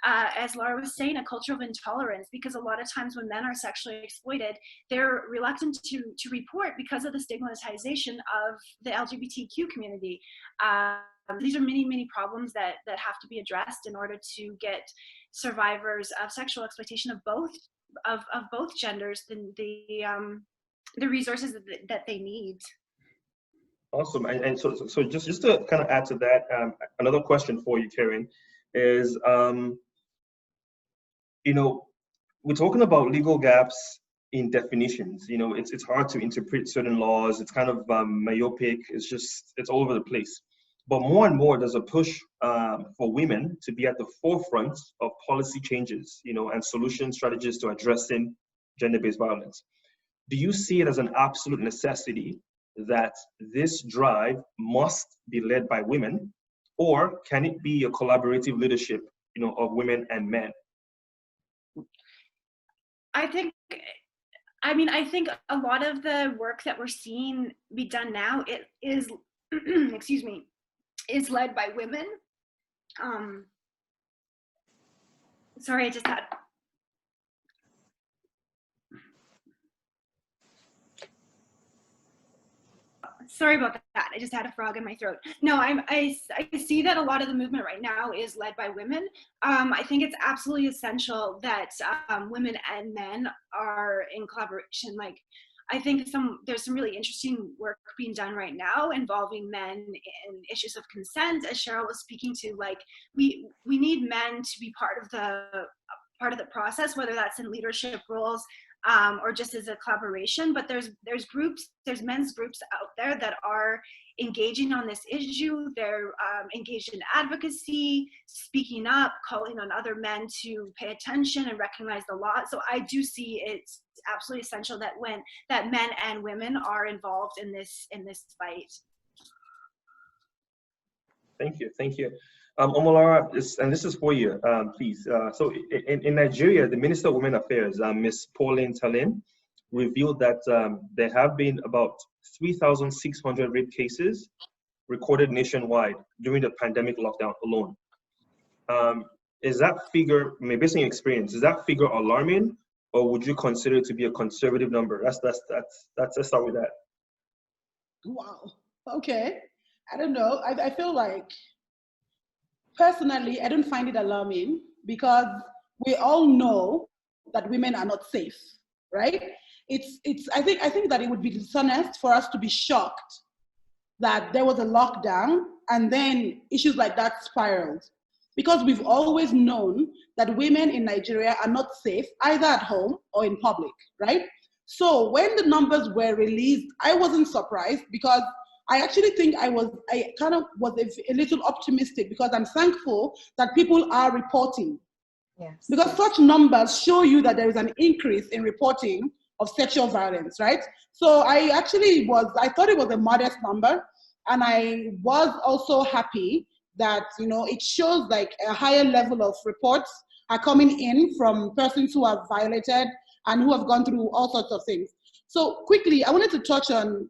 as Laura was saying, a culture of intolerance, because a lot of times when men are sexually exploited, they're reluctant to report because of the stigmatization of the LGBTQ community. These are many problems that have to be addressed in order to get survivors of sexual exploitation of both genders the resources that they need. Awesome. And so just to kind of add to that, another question for you, Karen, is, we're talking about legal gaps in definitions. It's hard to interpret certain laws. It's kind of myopic. It's all over the place. But more and more, there's a push for women to be at the forefront of policy changes, and solution strategies to addressing gender-based violence. Do you see it as an absolute necessity that this drive must be led by women, or can it be a collaborative leadership, of women and men? I think a lot of the work that we're seeing be done now, it is, excuse me, is led by women. Sorry, I just had. Sorry about that. I just had a frog in my throat. No, I see that a lot of the movement right now is led by women. I think it's absolutely essential that women and men are in collaboration. Like, I think there's some really interesting work being done right now involving men in issues of consent, as Cheryl was speaking to. Like, we need men to be part of the process, whether that's in leadership roles, or just as a collaboration. But there's men's groups out there that are engaging on this issue. They're engaged in advocacy, speaking up, calling on other men to pay attention and recognize the law. So I do see it's absolutely essential that men and women are involved in this fight. Thank you. Omolara, and this is for you, please. So in Nigeria, the Minister of Women Affairs, Ms. Pauline Talin, revealed that there have been about 3,600 rape cases recorded nationwide during the pandemic lockdown alone. Is that figure, based on your experience, is that figure alarming, or would you consider it to be a conservative number? Let's start with that. Wow. Okay. I don't know. I feel like, personally, I don't find it alarming, because we all know that women are not safe, right? I think that it would be dishonest for us to be shocked that there was a lockdown and then issues like that spiraled, because we've always known that women in Nigeria are not safe either at home or in public, right? So when the numbers were released, I wasn't surprised, because I actually think I kind of was a little optimistic, because I'm thankful that people are reporting. Yes. Because such numbers show you that there is an increase in reporting of sexual violence, right? So I thought it was a modest number, and I was also happy that, it shows like a higher level of reports are coming in from persons who have violated and who have gone through all sorts of things. So quickly, I wanted to touch on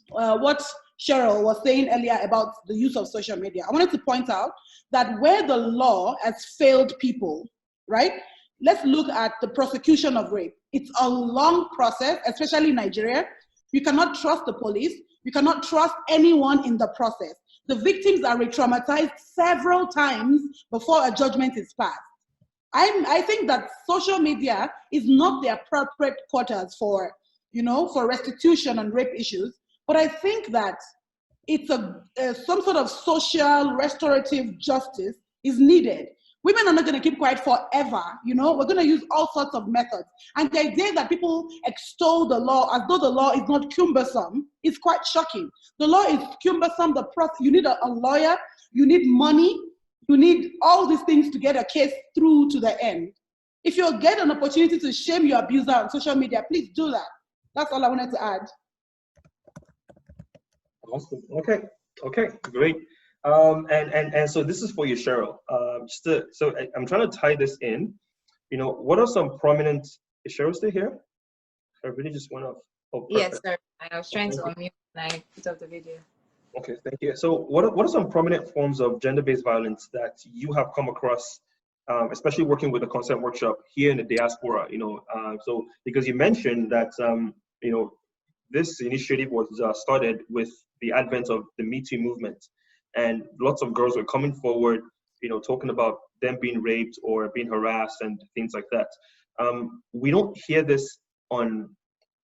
what Cheryl was saying earlier about the use of social media. I wanted to point out that where the law has failed people, right? Let's look at the prosecution of rape. It's a long process, especially in Nigeria. You cannot trust the police. You cannot trust anyone in the process. The victims are re-traumatized several times before a judgment is passed. I think that social media is not the appropriate quarters for restitution on rape issues. But I think that it's some sort of social restorative justice is needed. Women are not going to keep quiet forever, you know. We're going to use all sorts of methods. And the idea that people extol the law as though the law is not cumbersome is quite shocking. The law is cumbersome. You need a lawyer, you need money, you need all these things to get a case through to the end. If you get an opportunity to shame your abuser on social media, please do that. That's all I wanted to add. Awesome. Okay, great. And so this is for you, Cheryl. I'm trying to tie this in. You know, what are some prominent? Is Cheryl still here? I really just went off. Oh, perfect. Yes, sir. I was trying to unmute and I put up the video. Okay, thank you. So what are some prominent forms of gender-based violence that you have come across, especially working with the consent workshop here in the diaspora? You know, so because you mentioned that you know, this initiative was started with the advent of the Me Too movement, and lots of girls were coming forward, you know, talking about them being raped or being harassed and things like that. We don't hear this on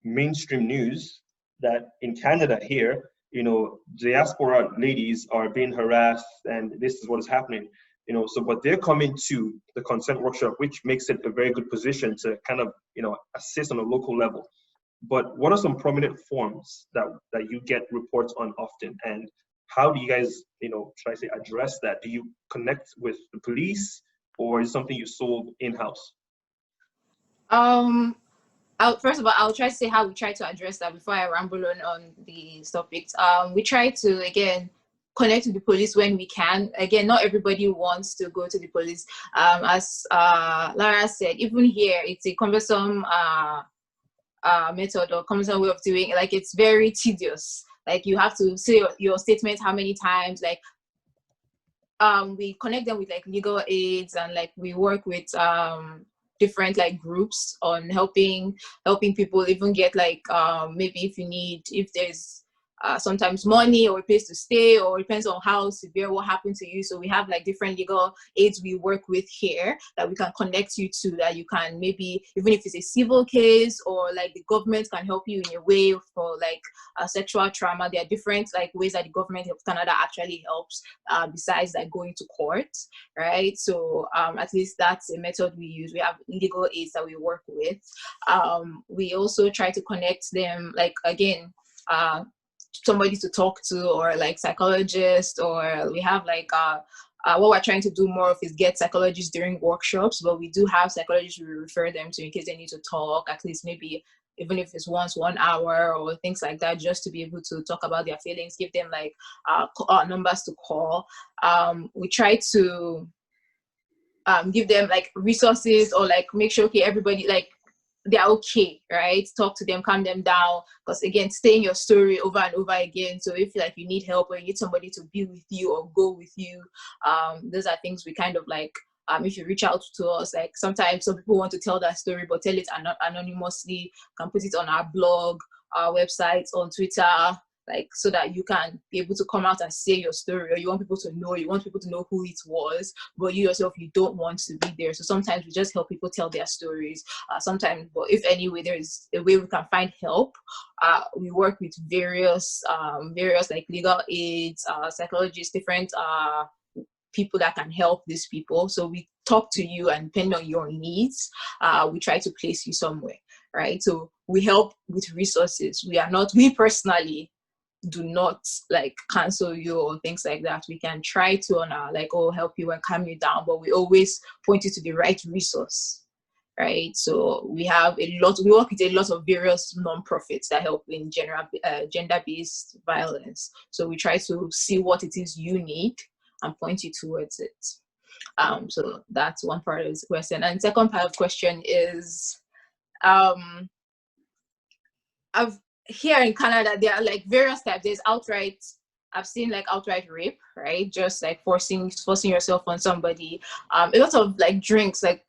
mainstream news that in Canada here, you know, diaspora ladies are being harassed and this is what is happening, you know. So, but they're coming to the consent workshop, which makes it a very good position to kind of, you know, assist on a local level. But what are some prominent forms that you get reports on often, and how do you guys, you know, should I say, address that? Do you connect with the police, or is it something you solve in-house? First of all, I'll try to say how we try to address that before I ramble on the topics. We try to, again, connect with the police when we can. Again, not everybody wants to go to the police. As Lara said, even here, it's a cumbersome method or cumbersome way of doing it. Like, it's very tedious. Like, you have to say your statement how many times. Like, we connect them with like legal aids, and like we work with different like groups on helping people even get like maybe if there's sometimes money or a place to stay, or it depends on how severe what happened to you. So we have like different legal aids we work with here that we can connect you to, that you can maybe, even if it's a civil case, or like the government can help you in a way for like sexual trauma. There are different like ways that the government of Canada actually helps besides like going to court, right? So at least that's a method we use. We have legal aids that we work with. We also try to connect them, like, again, somebody to talk to, or like psychologist, or we have like what we're trying to do more of is get psychologists during workshops, but we do have psychologists we refer them to in case they need to talk, at least maybe even if it's once 1 hour or things like that, just to be able to talk about their feelings, give them like numbers to call. We try to give them like resources, or like make sure, okay, everybody, like, they're okay, right? Talk to them, calm them down, because again, staying your story over and over again. So if like you need help, or you need somebody to be with you or go with you, those are things we kind of like, if you reach out to us, like sometimes some people want to tell that story but tell it anonymously, can put it on our blog, our website, on Twitter, like, so that you can be able to come out and say your story, or you want people to know who it was, but you yourself, you don't want to be there. So sometimes we just help people tell their stories. Sometimes, but if anyway there is a way we can find help, we work with various like legal aids, psychologists, different people that can help these people. So we talk to you, and depending on your needs, we try to place you somewhere, right? So we help with resources. We personally do not like cancel you or things like that. We can try to help you and calm you down, but we always point you to the right resource, right? So we work with a lot of various non-profits that help in general gender-based violence. So we try to see what it is you need and point you towards it. So that's one part of the question. And second part of the question is, here in Canada, there are like various types. There's outright, I've seen like outright rape, right? Just like forcing yourself on somebody. A lot of like drinks, like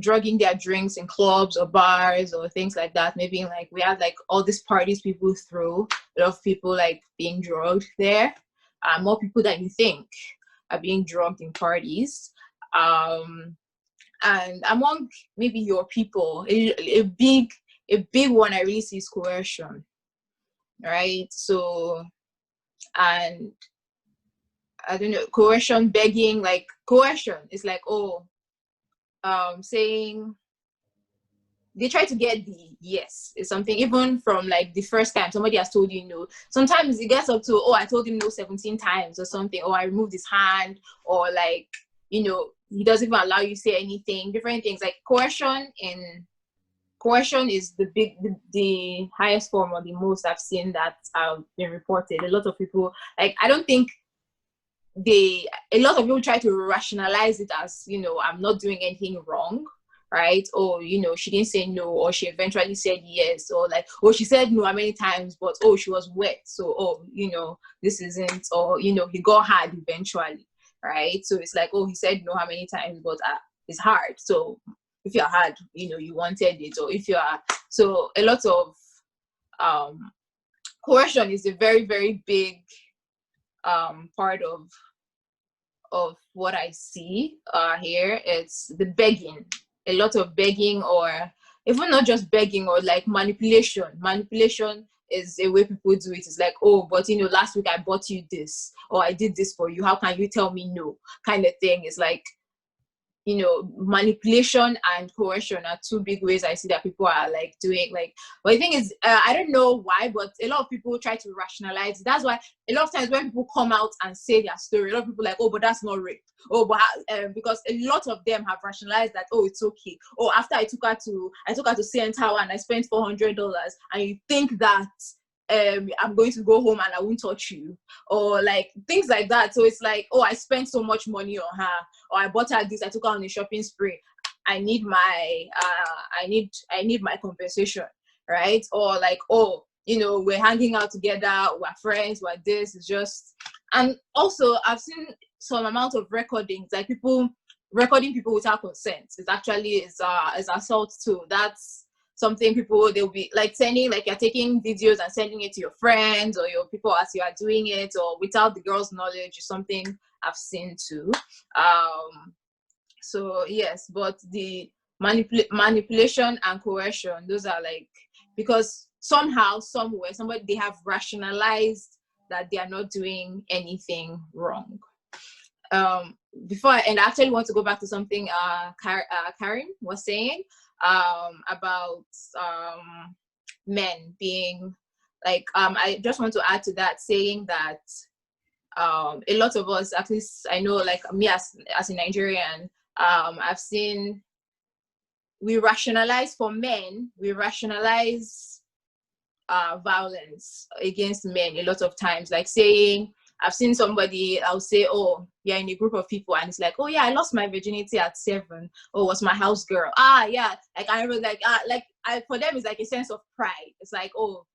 drugging their drinks in clubs or bars or things like that. Maybe like we have like all these parties people throw, a lot of people like being drugged there. More people than you think are being drugged in parties. And among maybe your people, a big one I really see is coercion. right? So, and I don't know, coercion, begging, like coercion is like, oh, saying they try to get the yes. It's something even from like the first time somebody has told you no. Sometimes it gets up to, oh, I told him no 17 times or something, or I removed his hand, or like, you know, he doesn't even allow you to say anything, different things. Like coercion is the highest form or the most I've seen that have been reported. A lot of people, like, I don't think a lot of people try to rationalize it as, you know, I'm not doing anything wrong, right? Or, you know, she didn't say no, or she eventually said yes, or like, oh, she said no how many times, but oh, she was wet, so oh, you know, this isn't, or you know, he got hard eventually, right? So it's like, oh, he said no how many times, but it's hard. So if you're hard, you know, you wanted it, or if you are, so a lot of coercion is a very, very big part of what I see here. It's the begging, a lot of begging, or even not just begging, or like manipulation. Manipulation is a way people do it. It's like, oh, but you know, last week I bought you this, or I did this for you. How can you tell me no? Kind of thing. It's like, you know, manipulation and coercion are two big ways I see that people are like doing. Like, but the thing is, I don't know why, but a lot of people try to rationalize. That's why a lot of times when people come out and say their story, a lot of people are like, oh, but that's not rape. Oh, but because a lot of them have rationalized that, oh, it's okay. Oh, after I took her to CN Tower and I spent $400, and you think that I'm going to go home and I won't touch you, or like things like that. So it's like, oh, I spent so much money on her, or I bought her this, I took her on a shopping spree. I need my my compensation, right? Or like, oh, you know, we're hanging out together, we're friends, we're this. It's just, and also I've seen some amount of recordings, like people recording people without consent. It actually is assault too. That's something people, they'll be like sending, like you're taking videos and sending it to your friends or your people as you are doing it, or without the girl's knowledge, is something I've seen too. So yes, but the manipulation and coercion, those are like, because somehow, somewhere, somebody, they have rationalized that they are not doing anything wrong. Before I actually want to go back to something Karim was saying about men being like, I just want to add to that, saying that a lot of us, at least I know, like me as a Nigerian, I've seen, we rationalize for men, we rationalize violence against men a lot of times, like saying, I've seen somebody, I'll say, oh, you're in a group of people, and it's like, oh yeah, I lost my virginity at 7. Oh, was my house girl. Yeah, like I was like, for them it's like a sense of pride. It's like, oh,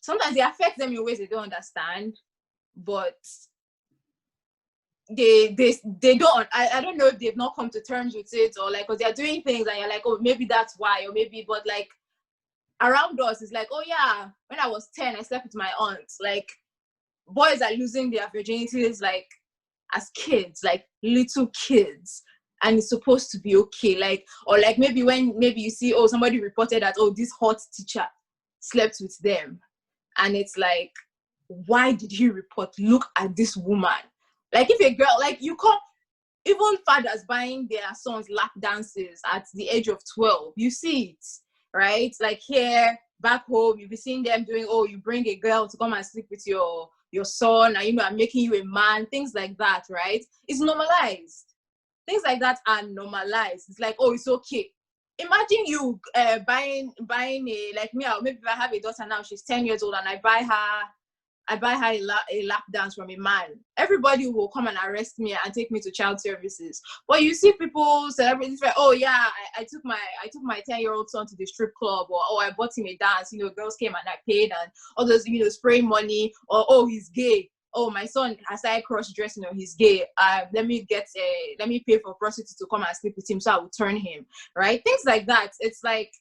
sometimes it affects them in ways they don't understand, but they don't, I don't know if they've not come to terms with it, or like, because they're doing things and you're like, oh, maybe that's why, or maybe, but like around us it's like, oh yeah, when I was 10 I slept with my aunt. Like, boys are losing their virginities like as kids, like little kids, and it's supposed to be okay. Like, or like maybe you see, oh, somebody reported that, oh, this hot teacher slept with them, and it's like, why did he report? Look at this woman. Like, if a girl, like, you come, even fathers buying their sons lap dances at the age of 12, you see it, right? Like here back home, you'll be seeing them doing, oh, you bring a girl to come and sleep with your son, and you know, I'm making you a man, things like that, right? It's normalized. Things like that are normalized. It's like, oh, it's okay. Imagine you buying a, like me, maybe if I have a daughter now, she's 10 years old, and I buy her a lap dance from a man. Everybody will come and arrest me and take me to child services. But you see people, celebrities, like, oh yeah, I took my 10-year-old son to the strip club, or oh, I bought him a dance, you know, girls came and I paid, and all those, you know, spraying money, or oh, he's gay. Oh, my son has started cross-dressing, or he's gay. Let me pay for a prostitute to come and sleep with him, so I will turn him, right? Things like that. It's like,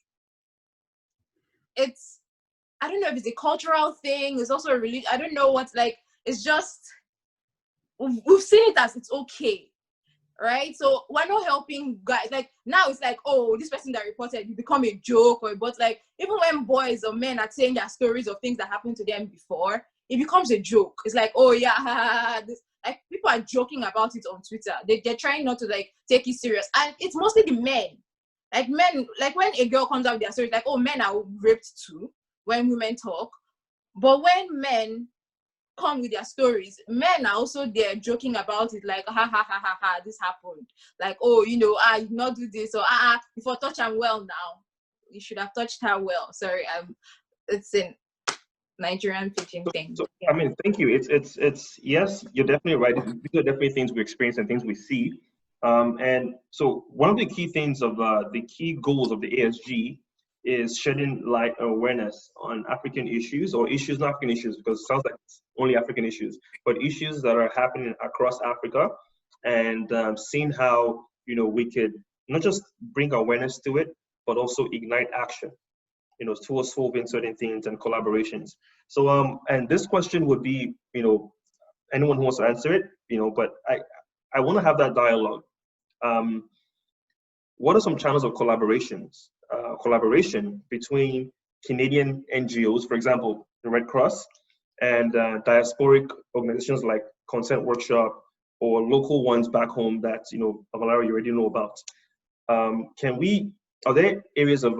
I don't know if it's a cultural thing. It's also a religion. I don't know what, like, it's just, we've seen it as it's okay. right? So we're not helping guys. Like now it's like, oh, this person that reported, you become a joke. But like even when boys or men are saying their stories of things that happened to them before, it becomes a joke. It's like, oh yeah, this, like people are joking about it on Twitter. They're trying not to like take it serious. And it's mostly the men. Like men, like when a girl comes out with their story, like, oh, men are raped too when women talk. But when men come with their stories, men are also there joking about it, like, ha ha ha ha ha, this happened. Like, oh, you know, you did not do this, or if I touch her well now, you should have touched her well. Sorry, it's in Nigerian pidgin thing. So I mean, thank you. It's yes, you're definitely right. These are definitely things we experience and things we see. And so one of the key things of the key goals of the ASG is shedding light and awareness on African issues, or issues, not African issues, because it sounds like it's only African issues, but issues that are happening across Africa, and seeing how, you know, we could not just bring awareness to it, but also ignite action, you know, towards solving certain things and collaborations. So, and this question would be, you know, anyone who wants to answer it, you know, but I want to have that dialogue. What are some channels of collaboration between Canadian NGOs, for example, the Red Cross, and diasporic organizations like Consent Workshop, or local ones back home that, you know, Valeria, you already know about? Are there areas of,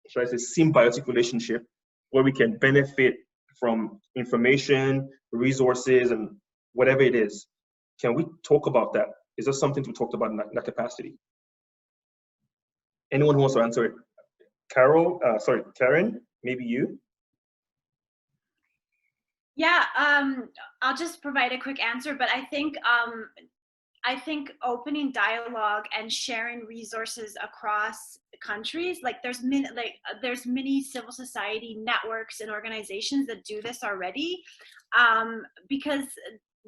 should I say, symbiotic relationship where we can benefit from information, resources, and whatever it is? Can we talk about that? Is there something to be talked about in that capacity? Anyone who wants to answer it? Karen, maybe you? Yeah, I'll just provide a quick answer, but I think opening dialogue and sharing resources across countries, like there's many civil society networks and organizations that do this already, because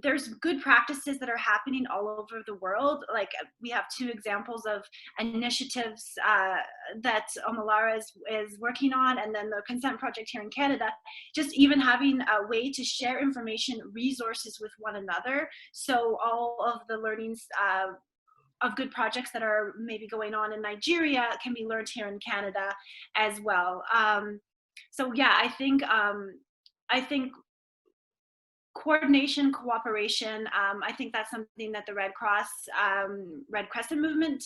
there's good practices that are happening all over the world. Like we have 2 examples of initiatives that Omolara is working on, and then the Consent Project here in Canada. Just even having a way to share information, resources with one another, so all of the learnings of good projects that are maybe going on in Nigeria can be learned here in Canada as well. So yeah, I think coordination, cooperation, I think that's something that the Red Cross, Red Crescent movement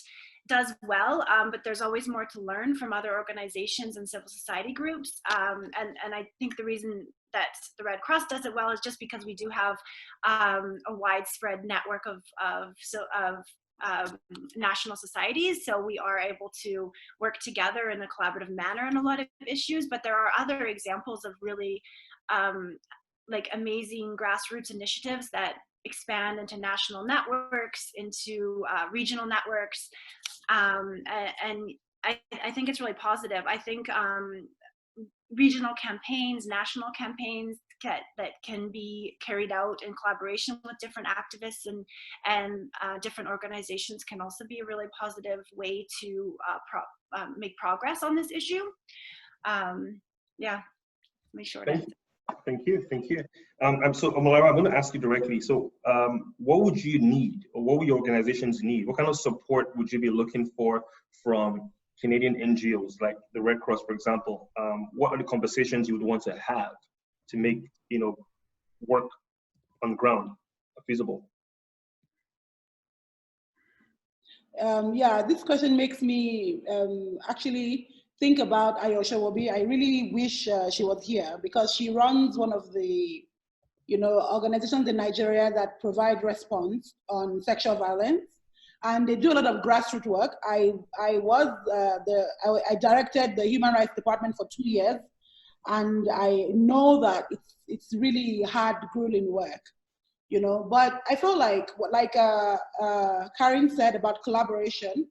does well, but there's always more to learn from other organizations and civil society groups. And I think the reason that the Red Cross does it well is just because we do have a widespread network of national societies, so we are able to work together in a collaborative manner on a lot of issues. But there are other examples of really like amazing grassroots initiatives that expand into national networks, into regional networks, and I think it's really positive. I think regional campaigns, national campaigns that can be carried out in collaboration with different activists and different organizations can also be a really positive way to make progress on this issue. Yeah, make sure to. Thank you. So, Omolara, I'm going to ask you directly. So, what would you need, or what would your organizations need? What kind of support would you be looking for from Canadian NGOs like the Red Cross, for example? What are the conversations you would want to have to make, you know, work on the ground feasible? Yeah, this question makes me actually think about Ayosha Wobi. I really wish she was here, because she runs one of the, you know, organizations in Nigeria that provide response on sexual violence, and they do a lot of grassroots work. I directed the Human Rights Department for 2 years, and I know that it's really hard, grueling work, you know. But I feel like Karen said about collaboration,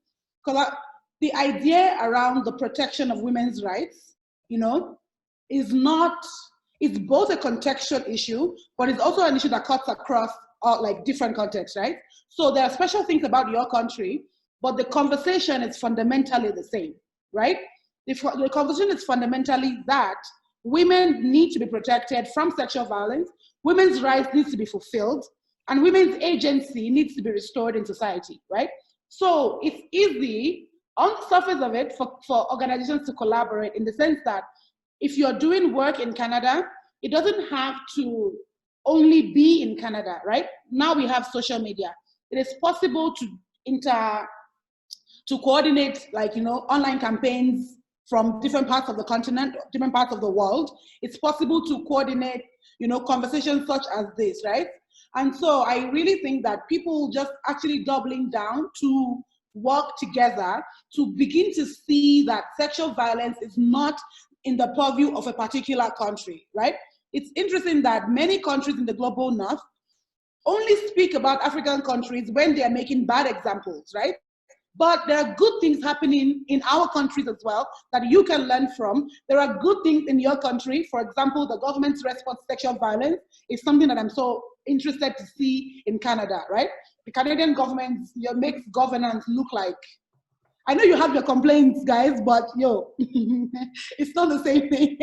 the idea around the protection of women's rights, you know, it's both a contextual issue, but it's also an issue that cuts across like different contexts, right? So there are special things about your country, but the conversation is fundamentally the same, right? The conversation is fundamentally that women need to be protected from sexual violence, women's rights need to be fulfilled, and women's agency needs to be restored in society, right? So it's easy on the surface of it for organizations to collaborate, in the sense that if you're doing work in Canada, it doesn't have to only be in Canada, right? Now we have social media. It is possible to coordinate, like, online campaigns from different parts of the continent, different parts of the world. It's possible to coordinate, conversations such as this, right? And so I really think that people just actually doubling down to work together to begin to see that sexual violence is not in the purview of a particular country, right? It's interesting that many countries in the global north only speak about African countries when they are making bad examples, right? But there are good things happening in our countries as well that you can learn from. There are good things in your country. For example, the government's response to sexual violence is something that I'm so interested to see in Canada, right? The Canadian government makes governance look like, I know you have your complaints, guys, but it's not the same thing.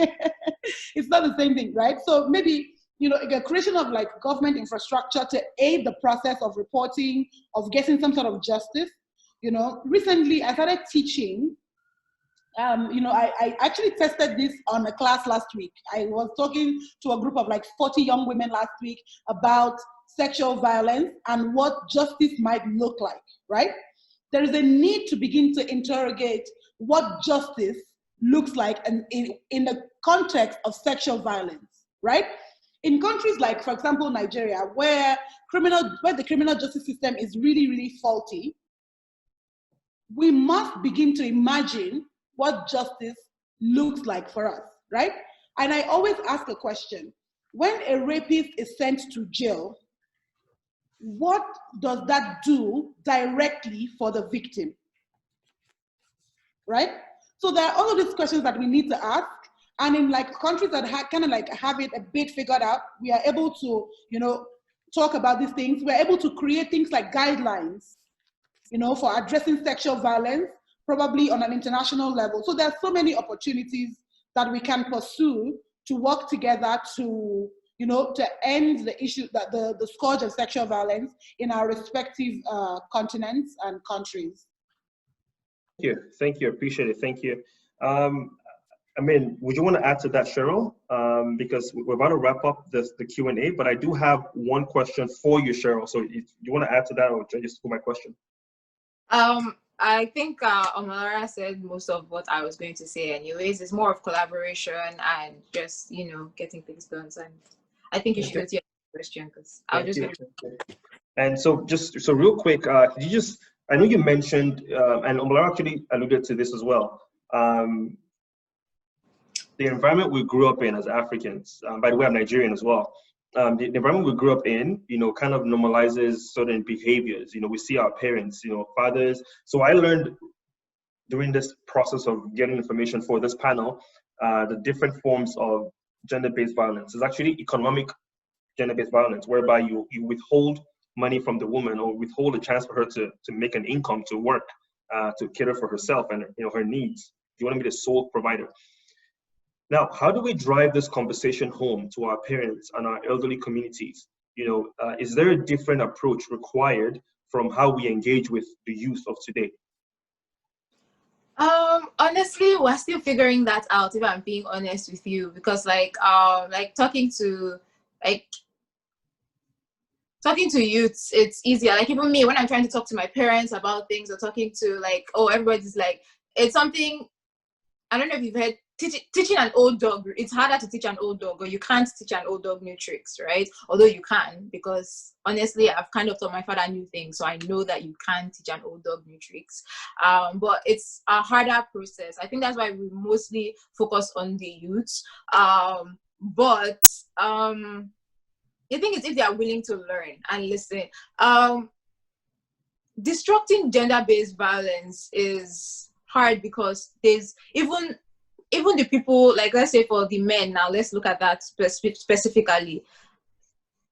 It's not the same thing, right? So maybe, a creation of like government infrastructure to aid the process of reporting, of getting some sort of justice. Recently I started teaching. I actually tested this on a class last week. I was talking to a group of like 40 young women last week about sexual violence and what justice might look like, right? There is a need to begin to interrogate what justice looks like in the context of sexual violence, right? In countries like, for example, Nigeria, where the criminal justice system is really, really faulty, we must begin to imagine what justice looks like for us, right? And I always ask a question. When a rapist is sent to jail, what does that do directly for the victim, right? So there are all of these questions that we need to ask. And in like countries that have it a bit figured out, we are able to, talk about these things. We're able to create things like guidelines, for addressing sexual violence, probably on an international level. So there are so many opportunities that we can pursue to work together to, to end the issue, that the scourge of sexual violence in our respective continents and countries. Thank you, appreciate it, thank you. Would you want to add to that, Cheryl? Because we're about to wrap up the Q&A, but I do have one question for you, Cheryl. So if you want to add to that, or just for my question? I think Omolara said most of what I was going to say anyways. It's more of collaboration and just, getting things done. So I think you should go to your question, because I was just going to... And so real quick, I know you mentioned, and Omolara actually alluded to this as well, the environment we grew up in as Africans, by the way, I'm Nigerian as well. The environment we grew up in, kind of normalizes certain behaviors. We see our parents, fathers. So I learned during this process of getting information for this panel, the different forms of gender-based violence. There's actually economic gender-based violence, whereby you withhold money from the woman, or withhold a chance for her to make an income, to work, to cater for herself and her needs. You want to be the sole provider. Now, how do we drive this conversation home to our parents and our elderly communities? Is there a different approach required from how we engage with the youth of today? Honestly, we're still figuring that out, if I'm being honest with you, because talking to youths, it's easier. Like even me, when I'm trying to talk to my parents about things, or talking to everybody's like, it's something, I don't know if you've heard, teaching an old dog, it's harder to teach an old dog, or you can't teach an old dog new tricks, right? Although you can, because honestly, I've kind of taught my father new things, so I know that you can teach an old dog new tricks. But it's a harder process. I think that's why we mostly focus on the youths. But the thing is, if they are willing to learn and listen, disrupting gender-based violence is hard, because there's even the people, like, let's say for the men now, let's look at that specifically.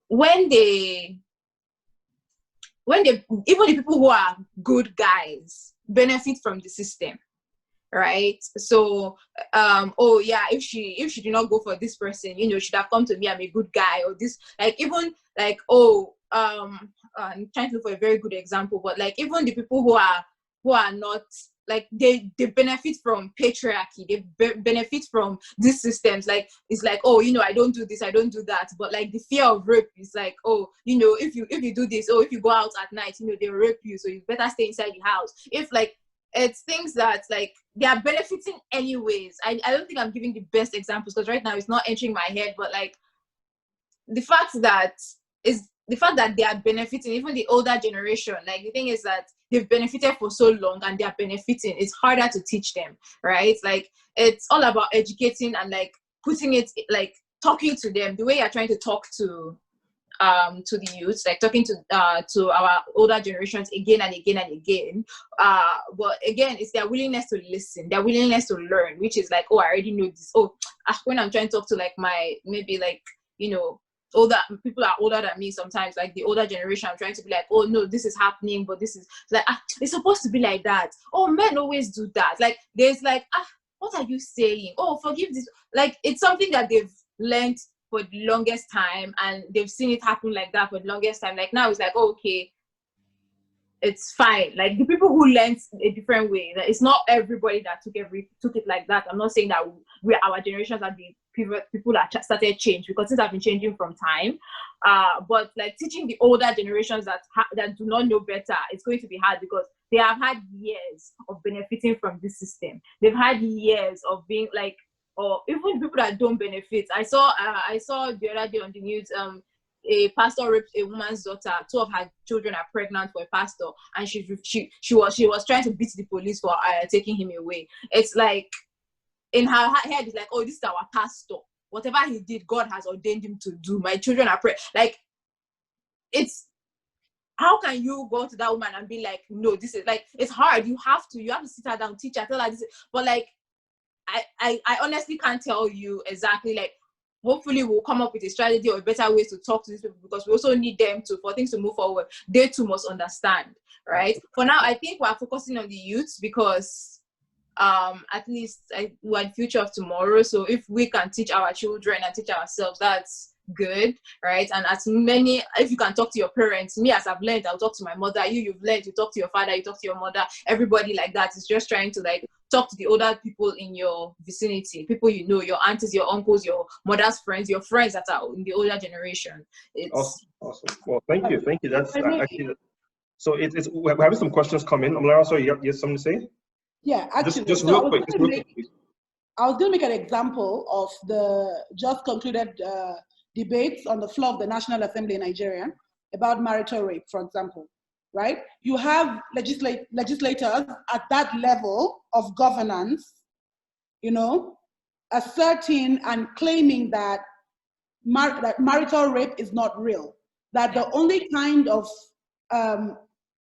When even the people who are good guys benefit from the system, right? So, oh yeah, if she did not go for this person, she should have come to me, I'm a good guy, or this, like, even like, oh, I'm trying to look for a very good example, but like even the people who are not, like they benefit from patriarchy, they benefit from these systems. Like it's like, oh, I don't do this, I don't do that, but like the fear of rape is like, oh, if you do this, or if you go out at night, they'll rape you, so you better stay inside the house. If like it's things that like they are benefiting anyways. I don't think I'm giving the best examples because right now it's not entering my head, but like the fact that they are benefiting, even the older generation, like the thing is that they've benefited for so long and they are benefiting, it's harder to teach them, right? Like it's all about educating and like putting it, like talking to them the way you're trying to talk to the youth, like talking to our older generations again and again and again. But again, it's their willingness to listen, their willingness to learn, which is like, oh, I already know this. Oh, when I'm trying to talk to like my, maybe like, older people are older than me sometimes, like the older generation, I'm trying to be like, oh no, this is happening, but this is like, it's supposed to be like that. Oh, men always do that. Like there's like, what are you saying? Oh, forgive this. Like it's something that they've learned for the longest time and they've seen it happen like that for the longest time. Like now it's like, oh, okay, it's fine. Like the people who learned a different way, that it's not everybody that took it like that. I'm not saying that our generations are the people that started change, because things have been changing from time. But like teaching the older generations that do not know better, it's going to be hard because they have had years of benefiting from this system. They've had years of being like, or even people that don't benefit. I saw the other day on the news, a pastor raped a woman's daughter. 2 of her children are pregnant for a pastor, and she was trying to beat the police for taking him away. It's like in her head, it's like, oh, this is our pastor. Whatever he did, God has ordained him to do. My children are like, it's, how can you go to that woman and be like, no, this is like, it's hard. You have to sit her down, teach her, tell her this. But like, I honestly can't tell you exactly. Like, hopefully we'll come up with a strategy or better ways to talk to these people, because we also need them for things to move forward. They too must understand, right? For now, I think we're focusing on the youth because at least we're the future of tomorrow. So if we can teach our children and teach ourselves, that's good, right? And as many, if you can talk to your parents, me as I've learned, I'll talk to my mother. You've learned, you talk to your father, you talk to your mother. Everybody like that is just trying to like talk to the older people in your vicinity, people your aunties, your uncles, your mother's friends, your friends that are in the older generation. It's awesome. Well, thank you. That's actually, so it's we're having some questions come in. Lara, sorry, you have something to say? Yeah, actually, just real quick. I was going to make an example of the just concluded debates on the floor of the National Assembly in Nigeria about marital rape, for example, right? You have legislators at that level of governance, asserting and claiming that marital rape is not real, that the only kind of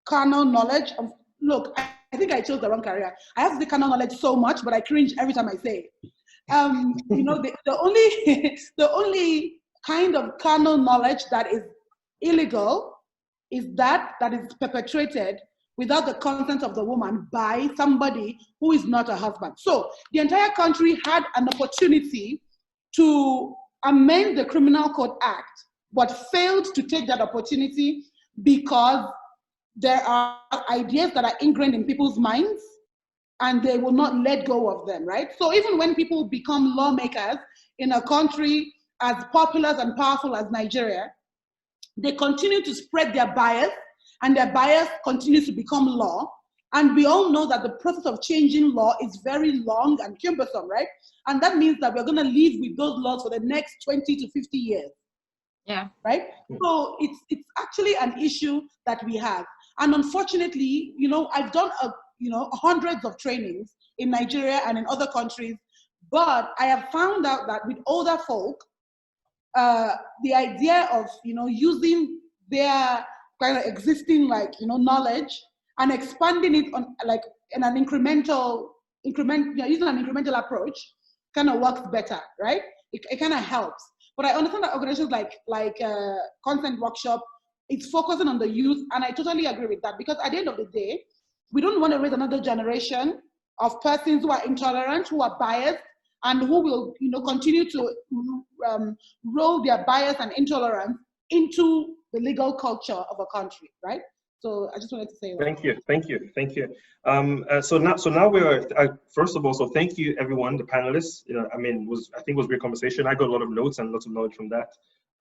carnal knowledge of, look, I think I chose the wrong career. I have the carnal knowledge so much, but I cringe every time I say it. The only kind of carnal knowledge that is illegal is that is perpetrated without the consent of the woman by somebody who is not a husband. So the entire country had an opportunity to amend the Criminal Code Act, but failed to take that opportunity because there are ideas that are ingrained in people's minds and they will not let go of them, right? So even when people become lawmakers in a country as populous and powerful as Nigeria, they continue to spread their bias, and their bias continues to become law. And we all know that the process of changing law is very long and cumbersome, right? And that means that we're going to live with those laws for the next 20 to 50 years. Yeah. Right? So it's actually an issue that we have. And unfortunately, I've done hundreds of trainings in Nigeria and in other countries, but I have found out that with older folk, the idea of using their kind of existing knowledge and expanding it on in an incremental using an incremental approach kind of works better, right? It kind of helps. But I understand that organizations like Consent Workshop, it's focusing on the youth, and I totally agree with that, because at the end of the day, we don't want to raise another generation of persons who are intolerant, who are biased, and who will continue to roll their bias and intolerance into the legal culture of a country, right? So I just wanted to say that. Thank you. So now we're first of all, so thank you everyone, the panelists. I mean, I think it was a great conversation. I got a lot of notes and lots of knowledge from that.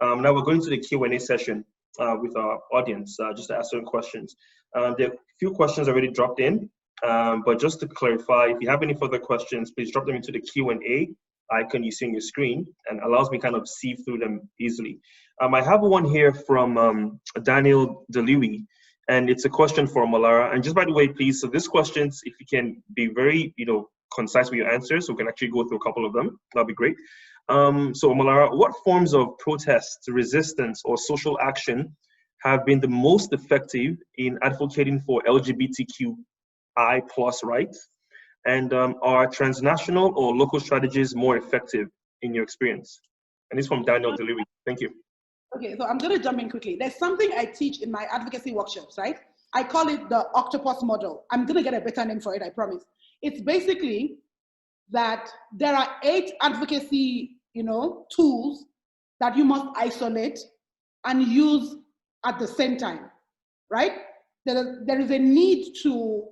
Now we're going to the Q&A session with our audience, just to ask certain questions. There are a few questions already dropped in, but just to clarify, if you have any further questions, please drop them into the Q&A icon you see on your screen, and allows me kind of sieve through them easily. I have one here from Daniel DeLuey, and it's a question for Malara. And just by the way, please, so this questions, if you can be very, concise with your answers, so we can actually go through a couple of them, that'd be great. So Malara, what forms of protest, resistance, or social action have been the most effective in advocating for LGBTQI+ rights? And are transnational or local strategies more effective in your experience? And it's from Daniel DeLuey. Thank you. Okay, so I'm going to jump in quickly. There's something I teach in my advocacy workshops, right? I call it the octopus model. I'm going to get a better name for it, I promise. It's basically that there are 8 advocacy, tools that you must isolate and use at the same time, right? There is a need to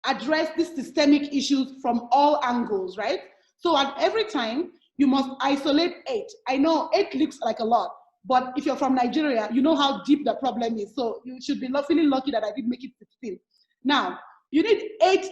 address these systemic issues from all angles, right? So at every time, you must isolate 8. I know 8 looks like a lot, but if you're from Nigeria, you know how deep the problem is. So you should be feeling lucky that I did make it 16. Now, you need 8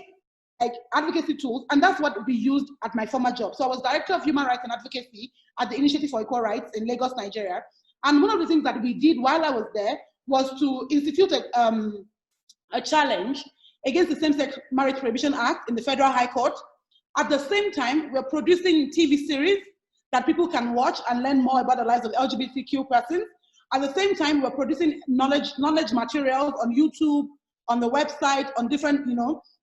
advocacy tools, and that's what we used at my former job. So I was Director of Human Rights and Advocacy at the Initiative for Equal Rights in Lagos, Nigeria. And one of the things that we did while I was there was to institute a challenge against the Same-Sex Marriage Prohibition Act in the Federal High Court. At the same time, we're producing TV series that people can watch and learn more about the lives of LGBTQ persons. At the same time, we're producing knowledge materials on YouTube, on the website, on different,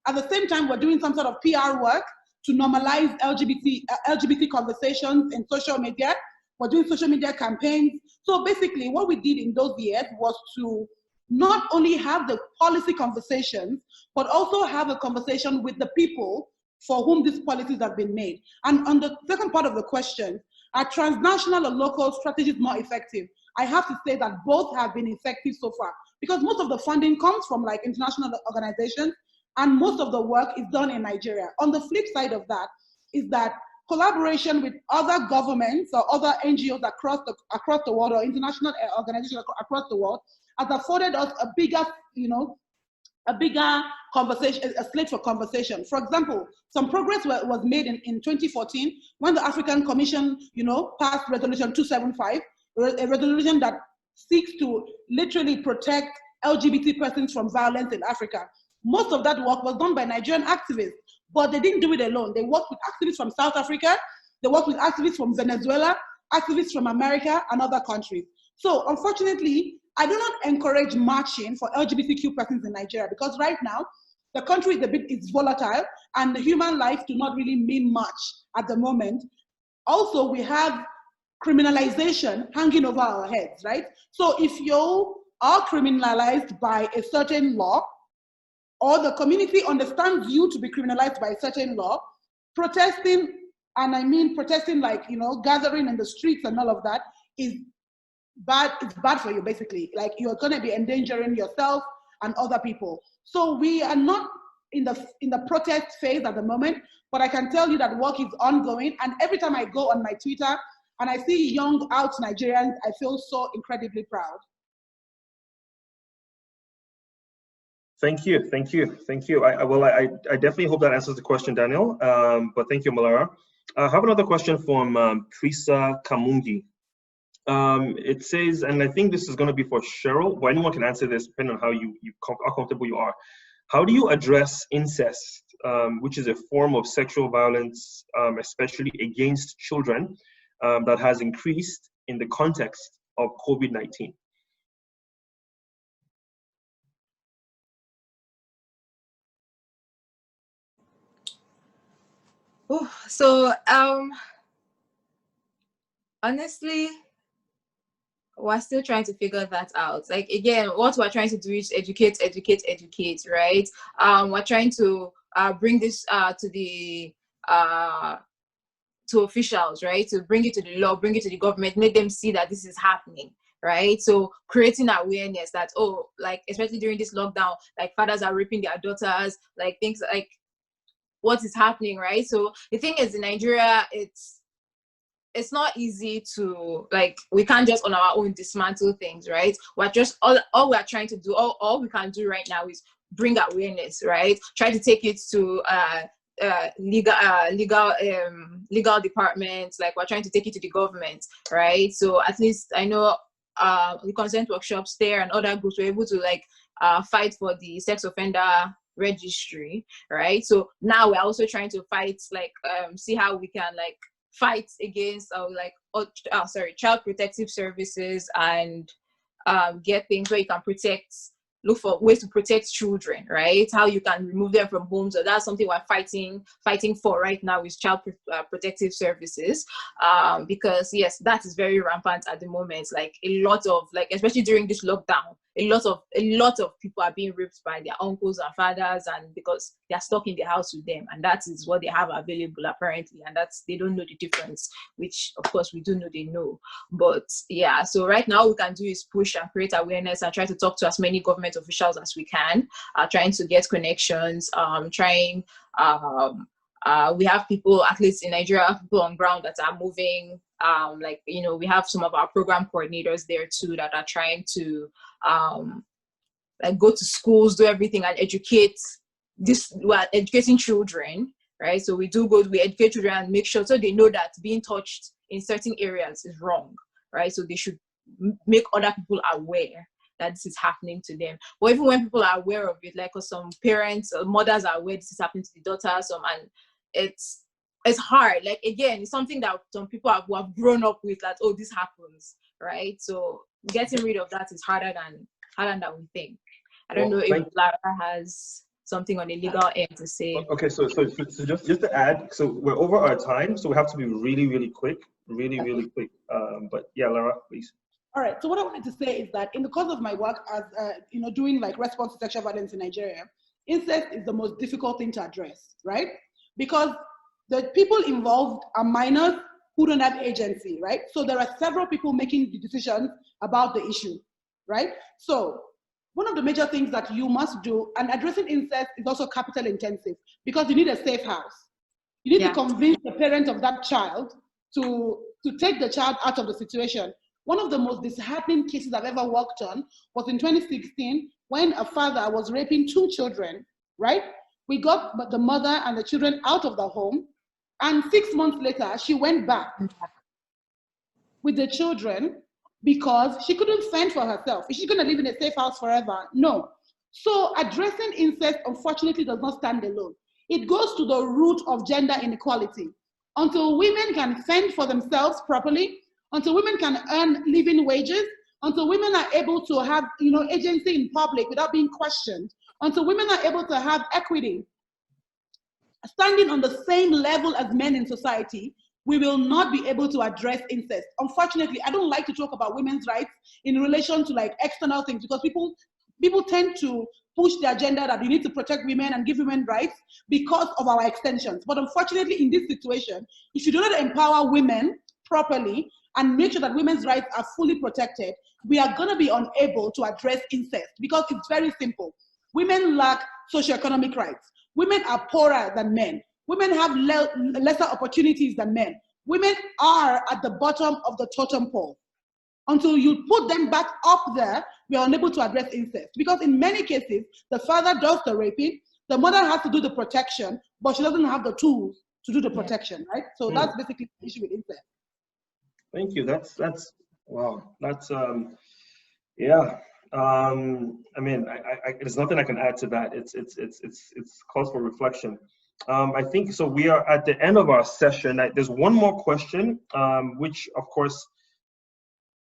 At the same time, we're doing some sort of PR work to normalize LGBT conversations in social media. We're doing social media campaigns. So basically, what we did in those years was to not only have the policy conversations, but also have a conversation with the people for whom these policies have been made. And on the second part of the question, are transnational or local strategies more effective? I have to say that both have been effective so far, because most of the funding comes from international organizations, and most of the work is done in Nigeria. On the flip side of that is that collaboration with other governments or other NGOs across the world, or international organizations across the world, has afforded us a bigger, a bigger conversation, a slate for conversation. For example, some progress was made in 2014 when the African Commission, passed Resolution 275, a resolution that seeks to literally protect LGBT persons from violence in Africa. Most of that work was done by Nigerian activists, but they didn't do it alone. They worked with activists from South Africa, they worked with activists from Venezuela, activists from America and other countries. So unfortunately, I do not encourage marching for LGBTQ persons in Nigeria, because right now, the country is volatile and the human life do not really mean much at the moment. Also, we have criminalization hanging over our heads, right? So if you are criminalized by a certain law, or the community understands you to be criminalized by a certain law, protesting, and I mean protesting gathering in the streets and all of that, is bad. It's bad for you, basically. You're gonna be endangering yourself and other people. So we are not in the protest phase at the moment, but I can tell you that work is ongoing. And every time I go on my Twitter and I see young out Nigerians, I feel so incredibly proud. Thank you. I definitely hope that answers the question, Daniel. But thank you, Malara. I have another question from Prisa Kamungi. It says, and I think this is going to be for Cheryl, but anyone can answer this depending on how comfortable you are. How do you address incest, which is a form of sexual violence, especially against children, that has increased in the context of COVID-19? So honestly, we're still trying to figure that out. Again, what we're trying to do is educate, right? We're trying to bring this to the to officials, right? To bring it to the law, bring it to the government, make them see that this is happening, right? So creating awareness that, oh, like, especially during this lockdown, like fathers are raping their daughters, like things like what is happening, right? So the thing is, in Nigeria, it's not easy to, like, we can't just on our own dismantle things, right? We're just, all we're trying to do, all we can do right now is bring awareness, right? Try to take it to legal departments, like we're trying to take it to the government, right? So at least I know the consent workshops there and other groups were able to like fight for the sex offender registry, right? So now we're also trying to fight, like see how we can like fight against child protective services and get things where you can look for ways to protect children, right? How you can remove them from homes. So that's something we're fighting for right now, is child protective services, because yes, that is very rampant at the moment. Like a lot of, like, especially during this lockdown, a lot of people are being raped by their uncles and fathers, and because they're stuck in the house with them, and that is what they have available apparently, and that's, they don't know the difference, which of course we do know they know. But yeah, so right now all we can do is push and create awareness and try to talk to as many government officials as we can, trying to get connections, we have people, at least in Nigeria, people on ground that are moving. Like, you know, we have some of our program coordinators there too that are trying to like go to schools, do everything and educate we're educating children, right? So we educate children and make sure so they know that being touched in certain areas is wrong, right? So they should make other people aware that this is happening to them. But even when people are aware of it, like some parents or mothers are aware this is happening to the daughters, and it's hard. Like, again, it's something that some people who have grown up with, that, oh, this happens, right? So getting rid of that is harder than we think. I don't know if Lara has something on the legal end to say. Okay, so just to add, so we're over our time, so we have to be really quick, really quick. But yeah, Lara, please. All right. So what I wanted to say is that in the course of my work as doing like response to sexual violence in Nigeria, incest is the most difficult thing to address, right? Because the people involved are minors who don't have agency, right? So there are several people making the decisions about the issue, right? So one of the major things that you must do, and addressing incest is also capital intensive, because you need a safe house. You need to convince the parent of that child to take the child out of the situation. One of the most disheartening cases I've ever worked on was in 2016, when a father was raping 2 children, right? We got the mother and the children out of the home, and 6 months later, she went back with the children because she couldn't fend for herself. Is she gonna live in a safe house forever? No. So addressing incest, unfortunately, does not stand alone. It goes to the root of gender inequality. Until women can fend for themselves properly, until women can earn living wages, until women are able to have agency in public without being questioned, until women are able to have equity, standing on the same level as men in society, we will not be able to address incest. Unfortunately, I don't like to talk about women's rights in relation to like external things, because people tend to push the agenda that we need to protect women and give women rights because of our extensions. But unfortunately, in this situation, if you do not empower women properly and make sure that women's rights are fully protected, we are going to be unable to address incest, because it's very simple. Women lack socioeconomic rights. Women are poorer than men. Women have lesser opportunities than men. Women are at the bottom of the totem pole. Until you put them back up there, we are unable to address incest. Because in many cases, the father does the raping, the mother has to do the protection, but she doesn't have the tools to do the protection, right? So that's basically the issue with incest. Thank you. That's wow. That's yeah. I mean, there's nothing I can add to that. It's cause for reflection. I think so. We are at the end of our session. There's one more question, which of course.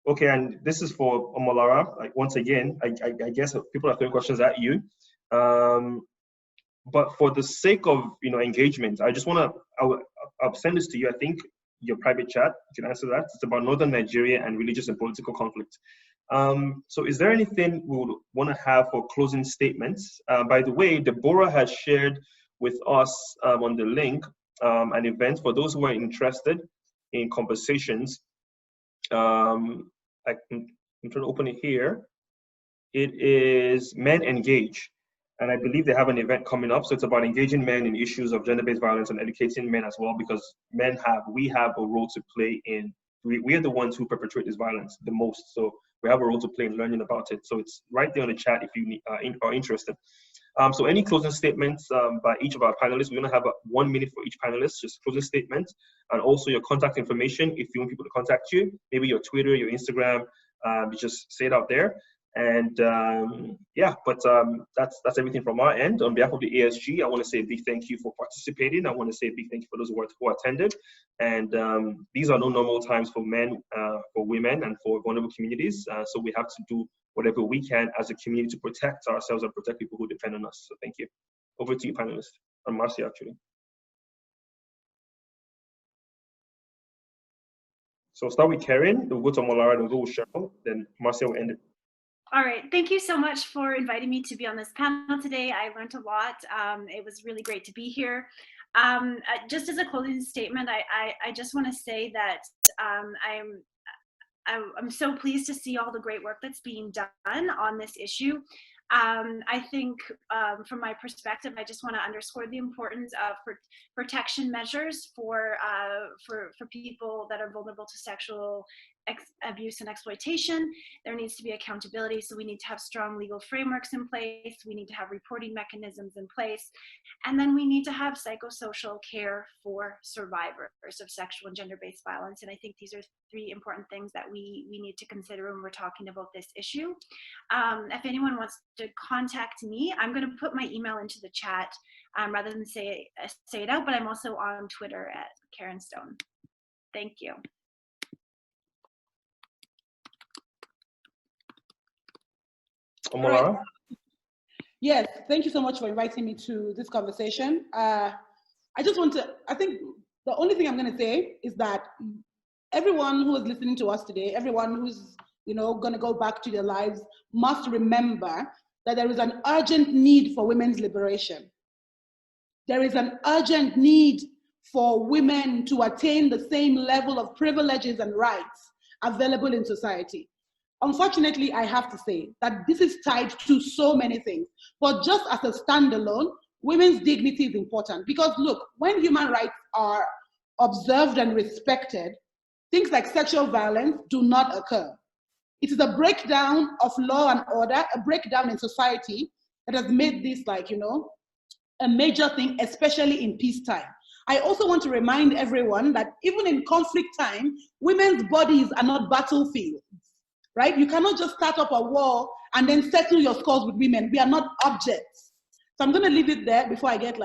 Okay, and this is for Omolara. Like, once again, I guess people are throwing questions at you. But for the sake of engagement, I just want to. I'll send this to you. I think your private chat. You can answer that. It's about northern Nigeria and religious and political conflict. So is there anything we would want to have for closing statements? By the way, Deborah has shared with us on the link an event for those who are interested in conversations. I'm trying to open it here. It is Men Engage. And I believe they have an event coming up. So it's about engaging men in issues of gender-based violence and educating men as well, because we have a role to play in, we are the ones who perpetrate this violence the most. So we have a role to play in learning about it. So it's right there on the chat if you are interested. So any closing statements by each of our panelists, we're gonna have 1 minute for each panelist, just closing statement, and also your contact information if you want people to contact you, maybe your Twitter, your Instagram, you just say it out there. And yeah, but that's everything from our end. On behalf of the ASG, I want to say a big thank you for participating. I want to say a big thank you for those who attended. And these are no normal times for men, for women, and for vulnerable communities. So we have to do whatever we can as a community to protect ourselves and protect people who depend on us. So thank you. Over to you, panelists. And Marcia, actually. So start with Karen, then we'll go to Molara, then we'll go with Cheryl, then Marcia will end it. All right, thank you so much for inviting me to be on this panel today. I learned a lot. It was really great to be here. Just as a closing statement, I just want to say that I'm so pleased to see all the great work that's being done on this issue. I think from my perspective, I just want to underscore the importance of protection measures for people that are vulnerable to sexual abuse and exploitation. There needs to be accountability, so we need to have strong legal frameworks in place. We need to have reporting mechanisms in place. And then we need to have psychosocial care for survivors of sexual and gender-based violence. And I think these are 3 important things that we need to consider when we're talking about this issue. If anyone wants to contact me, I'm going to put my email into the chat rather than say it out, but I'm also on Twitter at Karen Stone. Thank you. Molara? Yes, thank you so much for inviting me to this conversation. I think the only thing I'm going to say is that everyone who is listening to us today, everyone who's going to go back to their lives, must remember that there is an urgent need for women's liberation. There is an urgent need for women to attain the same level of privileges and rights available in society. Unfortunately, I have to say that this is tied to so many things, but just as a standalone, women's dignity is important because look, when human rights are observed and respected, things like sexual violence do not occur. It is a breakdown of law and order, a breakdown in society that has made this a major thing, especially in peacetime. I also want to remind everyone that even in conflict time, women's bodies are not battlefields. Right? You cannot just start up a war and then settle your scores with women. We are not objects. So I'm going to leave it there before I get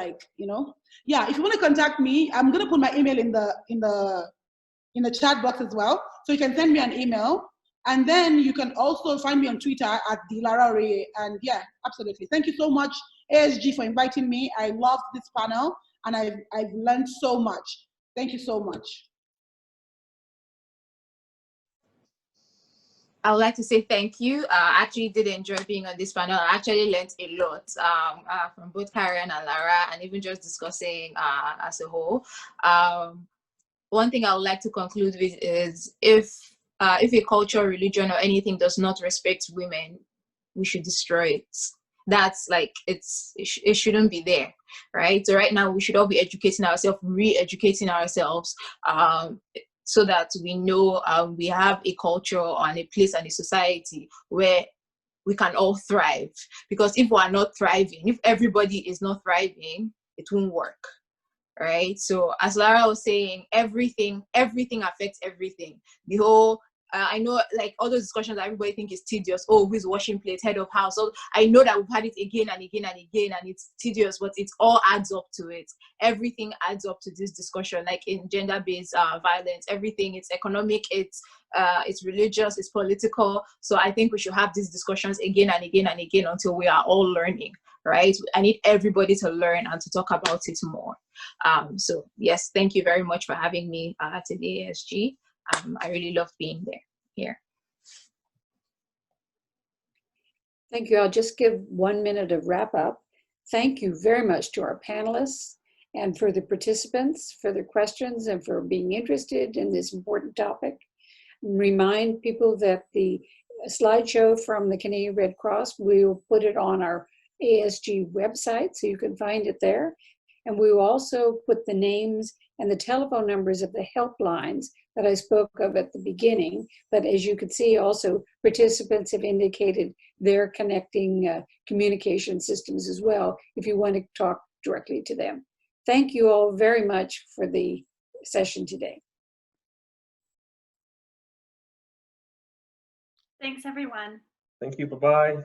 yeah, if you want to contact me, I'm going to put my email in the chat box as well. So you can send me an email. And then you can also find me on Twitter at @DLaraRay. And yeah, absolutely. Thank you so much, ASG, for inviting me. I loved this panel and I've learned so much. Thank you so much. I would like to say thank you. I actually did enjoy being on this panel. I actually learned a lot from both Karen and Lara, and even just discussing as a whole. One thing I would like to conclude with is if a culture, religion, or anything does not respect women, we should destroy it. That's it shouldn't be there, right? So right now we should all be educating ourselves, re-educating ourselves, so that we know we have a culture and a place and a society where we can all thrive. Because if we are not thriving, if everybody is not thriving, it won't work, right? So as Lara was saying, everything affects everything. The whole I know all those discussions that everybody think is tedious. Oh, who's washing plates, head of house? So I know that we've had it again and again and again, and it's tedious, but it all adds up to it. Everything adds up to this discussion, like in gender-based violence. Everything, it's economic, it's religious, it's political. So I think we should have these discussions again and again and again until we are all learning, right? I need everybody to learn and to talk about it more. So yes, thank you very much for having me to the ASG. I really love being here. Thank you. I'll just give 1 minute of wrap up. Thank you very much to our panelists and for the participants, for their questions and for being interested in this important topic. Remind people that the slideshow from the Canadian Red Cross. We will put it on our ASG website, so you can find it there. And we will also put the names and the telephone numbers of the helplines that I spoke of at the beginning. But as you can see, also participants have indicated they're connecting communication systems as well, if you want to talk directly to them. Thank you all very much for the session today. Thanks, everyone. Thank you. Bye-bye.